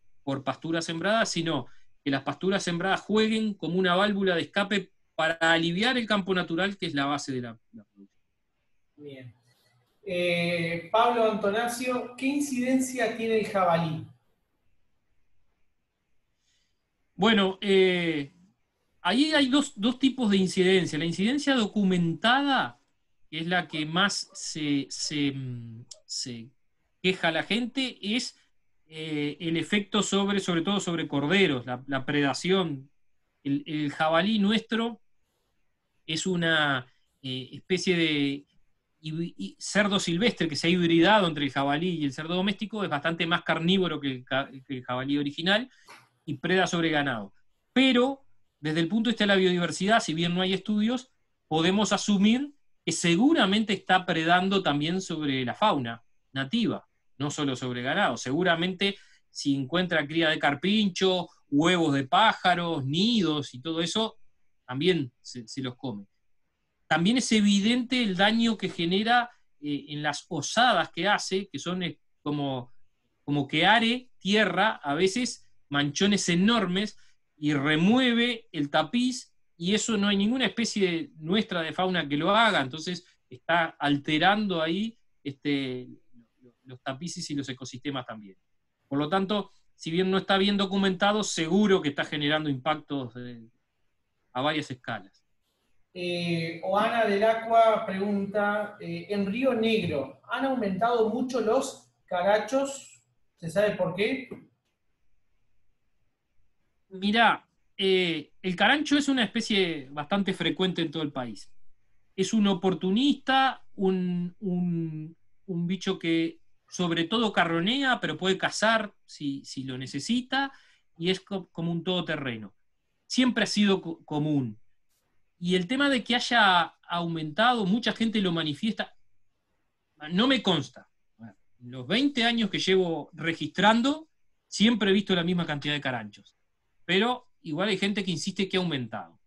pasturas sembradas, sino que las pasturas sembradas jueguen como una válvula de escape para aliviar el campo natural, que es la base de la producción. Bien. Pablo Antonaccio, ¿qué incidencia tiene el jabalí? Bueno, ahí hay dos tipos de incidencia. La incidencia documentada, que es la que más se queja a la gente, es el efecto sobre todo sobre corderos, la predación. El jabalí nuestro es una especie de cerdo silvestre que se ha hibridado entre el jabalí y el cerdo doméstico, es bastante más carnívoro que el jabalí original y preda sobre ganado. Pero, desde el punto de vista de la biodiversidad, si bien no hay estudios, podemos asumir que seguramente está predando también sobre la fauna nativa, no solo sobre ganado. Seguramente si encuentra cría de carpincho, huevos de pájaros, nidos y todo eso, también se los come. También es evidente el daño que genera en las osadas que hace, que son como que are tierra, a veces manchones enormes, y remueve el tapiz, y eso no hay ninguna especie nuestra de fauna que lo haga, entonces está alterando ahí los tapices y los ecosistemas también. Por lo tanto, si bien no está bien documentado, seguro que está generando impactos a varias escalas. Oana del Aqua pregunta, en Río Negro, ¿han aumentado mucho los carachos? ¿Se sabe por qué? Mirá, el carancho es una especie bastante frecuente en todo el país. Es un oportunista, un bicho que sobre todo carronea, pero puede cazar si lo necesita, y es como un todoterreno. Siempre ha sido común. Y el tema de que haya aumentado, mucha gente lo manifiesta, no me consta. En los 20 años que llevo registrando, siempre he visto la misma cantidad de caranchos. Pero igual hay gente que insiste que ha aumentado.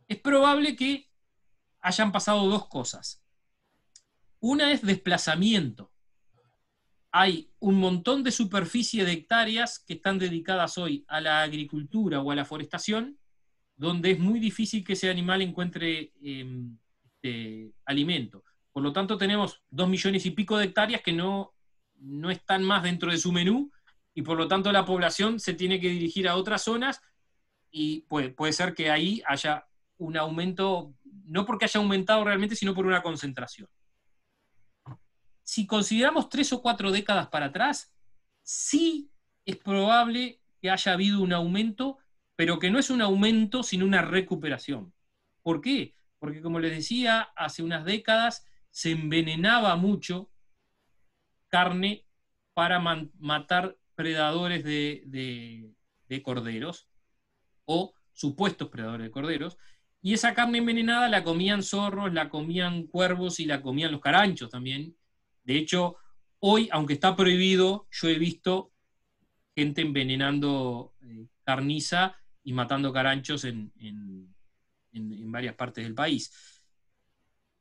Es probable que hayan pasado dos cosas. Una es desplazamiento. Hay un montón de superficie de hectáreas que están dedicadas hoy a la agricultura o a la forestación, donde es muy difícil que ese animal encuentre alimento. Por lo tanto, tenemos 2 millones y pico de hectáreas que no están más dentro de su menú, y por lo tanto la población se tiene que dirigir a otras zonas, y puede ser que ahí haya un aumento, no porque haya aumentado realmente, sino por una concentración. Si consideramos 3 o 4 décadas para atrás, sí es probable que haya habido un aumento, pero que no es un aumento, sino una recuperación. ¿Por qué? Porque, como les decía, hace unas décadas se envenenaba mucho carne para matar predadores de corderos, o supuestos predadores de corderos, y esa carne envenenada la comían zorros, la comían cuervos y la comían los caranchos también. De hecho, hoy, aunque está prohibido, yo he visto gente envenenando carniza y matando caranchos en varias partes del país.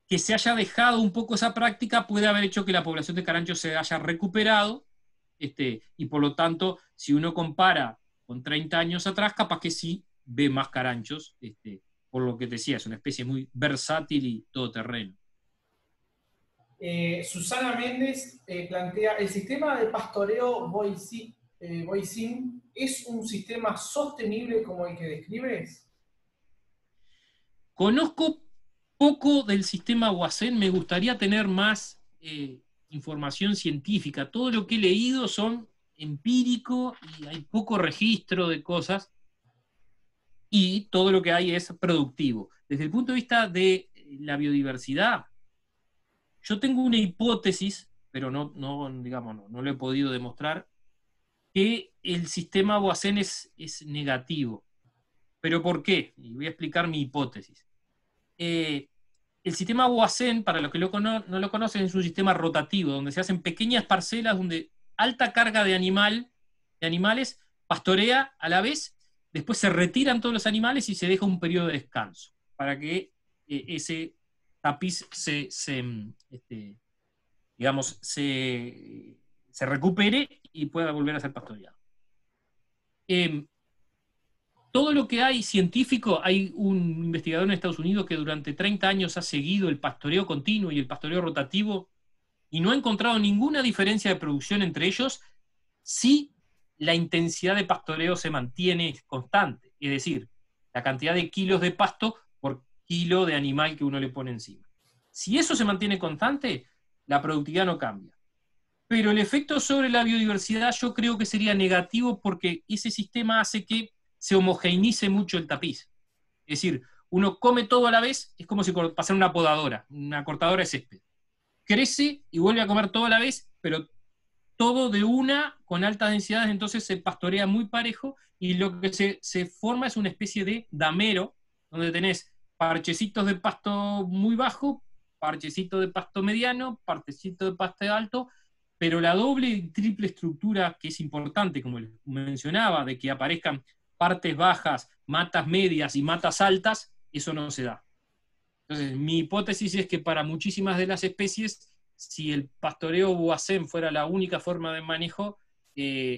Que se haya dejado un poco esa práctica puede haber hecho que la población de caranchos se haya recuperado, y por lo tanto, si uno compara con 30 años atrás, capaz que sí ve más caranchos, por lo que te decía, es una especie muy versátil y todoterreno. Susana Méndez plantea, ¿el sistema de pastoreo Voisin es un sistema sostenible como el que describes? Conozco poco del sistema Voisin, me gustaría tener más información científica. Todo lo que he leído son empírico y hay poco registro de cosas, y todo lo que hay es productivo. Desde el punto de vista de la biodiversidad, yo tengo una hipótesis, pero digamos, no lo he podido demostrar, que el sistema Voisin es negativo. ¿Pero por qué? Y voy a explicar mi hipótesis. El sistema Voisin, para los que no lo conocen, es un sistema rotativo, donde se hacen pequeñas parcelas, donde alta carga de animales pastorea a la vez, después se retiran todos los animales y se deja un periodo de descanso, para que ese tapiz digamos, se recupere y pueda volver a ser pastoreado. Todo lo que hay científico, hay un investigador en Estados Unidos que durante 30 años ha seguido el pastoreo continuo y el pastoreo rotativo y no ha encontrado ninguna diferencia de producción entre ellos si la intensidad de pastoreo se mantiene constante, es decir, la cantidad de kilos de pasto por kilo de animal que uno le pone encima. Si eso se mantiene constante, la productividad no cambia. Pero el efecto sobre la biodiversidad yo creo que sería negativo, porque ese sistema hace que se homogeneice mucho el tapiz. Es decir, uno come todo a la vez, es como si pasara una podadora, una cortadora de césped. Crece y vuelve a comer todo a la vez, pero todo de una, con altas densidades, entonces se pastorea muy parejo, y lo que se forma es una especie de damero, donde tenés parchecitos de pasto muy bajo, parchecitos de pasto mediano, parchecitos de pasto alto, pero la doble y triple estructura, que es importante, como les mencionaba, de que aparezcan partes bajas, matas medias y matas altas, eso no se da. Entonces, mi hipótesis es que para muchísimas de las especies, si el pastoreo Voisin fuera la única forma de manejo,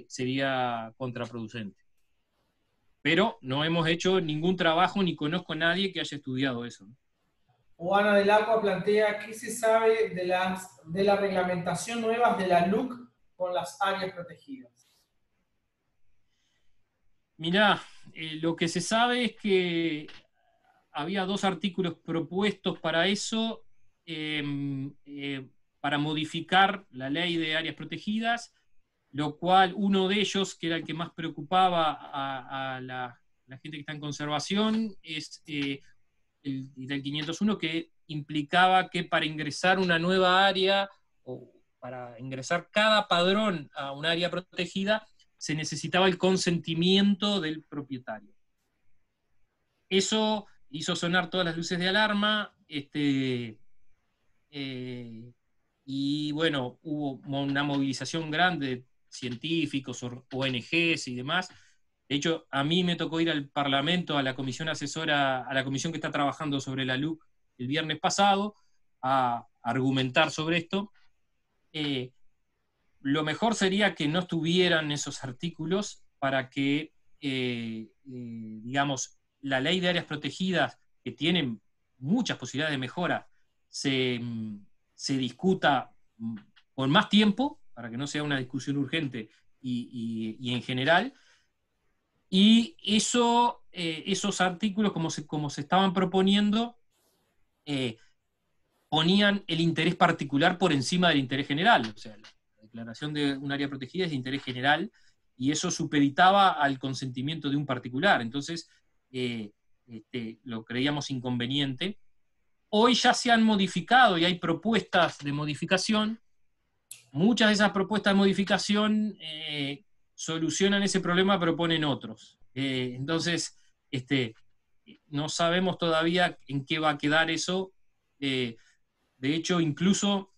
sería contraproducente. Pero no hemos hecho ningún trabajo, ni conozco a nadie que haya estudiado eso. Juana del Agua plantea, ¿qué se sabe de la reglamentación nuevas de la LUC con las áreas protegidas? Mirá, lo que se sabe es que había 2 artículos propuestos para eso, para modificar la ley de áreas protegidas, lo cual uno de ellos, que era el que más preocupaba a la gente que está en conservación, es del 501, que implicaba que para ingresar una nueva área, o para ingresar cada padrón a un área protegida, se necesitaba el consentimiento del propietario. Eso hizo sonar todas las luces de alarma, y bueno, hubo una movilización grande, científicos, ONGs y demás. De hecho, a mí me tocó ir al Parlamento, a la comisión asesora, a la comisión que está trabajando sobre la LUC el viernes pasado, a argumentar sobre esto. Lo mejor sería que no estuvieran esos artículos para que, digamos, la ley de áreas protegidas, que tienen muchas posibilidades de mejora, se discuta con más tiempo, para que no sea una discusión urgente y en general. Y esos artículos, como se estaban proponiendo, ponían el interés particular por encima del interés general. O sea, la declaración de un área protegida es de interés general, y eso supeditaba al consentimiento de un particular. Entonces, lo creíamos inconveniente. Hoy ya se han modificado y hay propuestas de modificación. Muchas de esas propuestas de modificación solucionan ese problema, pero ponen otros. Entonces, no sabemos todavía en qué va a quedar eso. De hecho, incluso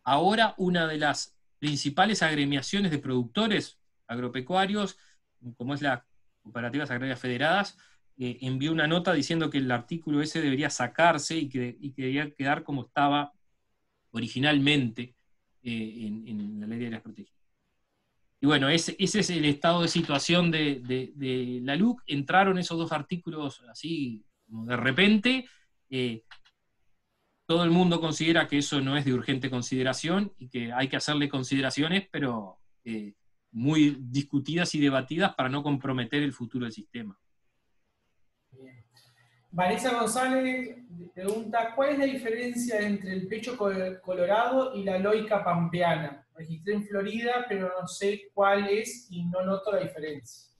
ahora una de las principales agremiaciones de productores agropecuarios, como es la Cooperativas Agrarias Federadas, envió una nota diciendo que el artículo ese debería sacarse y que debería quedar como estaba originalmente en la ley de áreas protegidas. Y bueno, ese es el estado de situación de la LUC. Entraron esos dos artículos así, como de repente. Todo el mundo considera que eso no es de urgente consideración y que hay que hacerle consideraciones, pero muy discutidas y debatidas para no comprometer el futuro del sistema. Bien. Vanessa González pregunta, ¿cuál es la diferencia entre el pecho colorado y la loica pampeana? Registré en Florida, pero no sé cuál es y no noto la diferencia.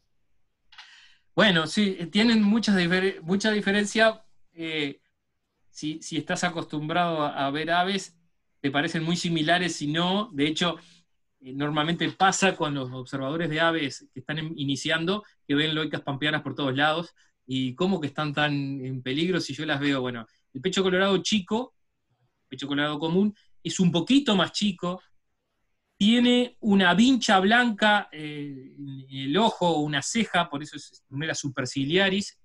Bueno, sí, tienen mucha diferencia. Si estás acostumbrado a ver aves, te parecen muy similares, si no, de hecho, normalmente pasa con los observadores de aves que están iniciando, que ven loicas pampeanas por todos lados, y cómo que están tan en peligro si yo las veo. Bueno, el pecho colorado chico, pecho colorado común, es un poquito más chico, tiene una vincha blanca en el ojo, una ceja, por eso es Numera superciliaris.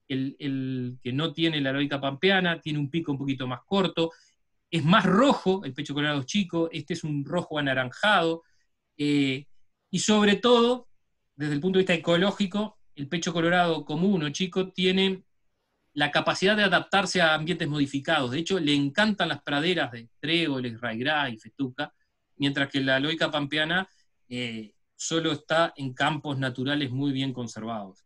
El que no tiene la loica pampeana tiene un pico un poquito más corto, es más rojo, el pecho colorado chico, este es un rojo anaranjado, y sobre todo, desde el punto de vista ecológico, el pecho colorado común o chico tiene la capacidad de adaptarse a ambientes modificados. De hecho, le encantan las praderas de tréboles, raigras y festuca, mientras que la loica pampeana solo está en campos naturales muy bien conservados.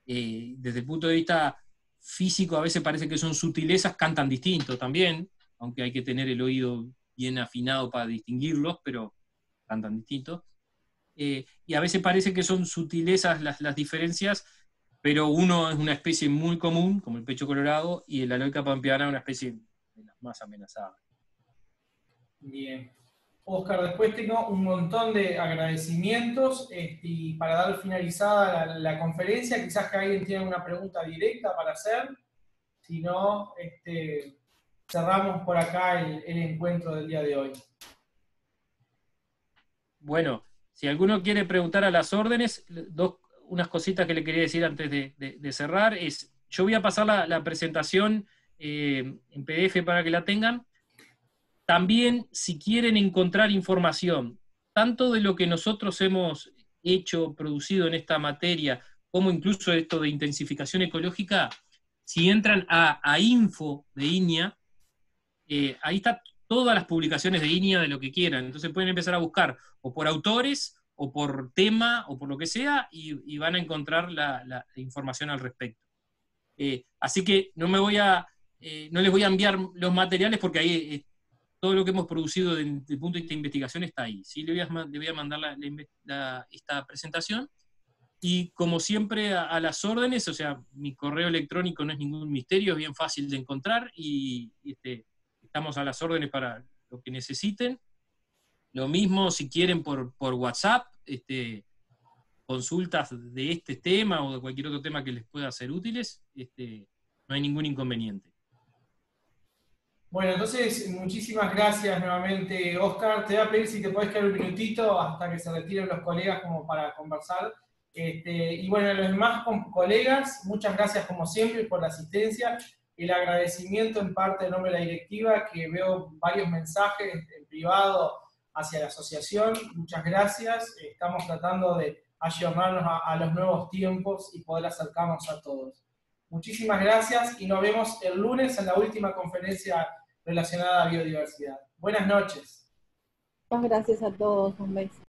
Desde el punto de vista físico, a veces parece que son sutilezas, cantan distinto también, aunque hay que tener el oído bien afinado para distinguirlos, pero cantan distinto. Y a veces parece que son sutilezas las diferencias, pero uno es una especie muy común, como el pecho colorado, y la loica pampeana es una especie de las más amenazadas. Bien. Oscar, después tengo un montón de agradecimientos y para dar finalizada la conferencia, quizás que alguien tiene una pregunta directa para hacer, si no, cerramos por acá el encuentro del día de hoy. Bueno, si alguno quiere preguntar a las órdenes, unas cositas que le quería decir antes de cerrar es, yo voy a pasar la presentación en PDF para que la tengan. También, si quieren encontrar información, tanto de lo que nosotros hemos hecho, producido en esta materia, como incluso esto de intensificación ecológica, si entran a info de INIA, ahí está todas las publicaciones de INIA de lo que quieran. Entonces pueden empezar a buscar o por autores, o por tema, o por lo que sea, y van a encontrar la información al respecto. Así que no les voy a enviar los materiales porque ahí todo lo que hemos producido desde el punto de vista de investigación está ahí. Sí, le voy a mandar esta presentación. Y como siempre, a las órdenes, o sea, mi correo electrónico no es ningún misterio, es bien fácil de encontrar, y estamos a las órdenes para lo que necesiten. Lo mismo si quieren por WhatsApp, consultas de este tema o de cualquier otro tema que les pueda ser útiles, no hay ningún inconveniente. Bueno, entonces, muchísimas gracias nuevamente, Oscar. Te voy a pedir si te podés quedar un minutito hasta que se retiren los colegas como para conversar. Y bueno, a los demás colegas, muchas gracias como siempre por la asistencia. El agradecimiento en parte del nombre de la directiva, que veo varios mensajes en privado hacia la asociación. Muchas gracias. Estamos tratando de ayornarnos a los nuevos tiempos y poder acercarnos a todos. Muchísimas gracias y nos vemos el lunes en la última conferencia relacionada a biodiversidad. Buenas noches. Muchas gracias a todos, un beso.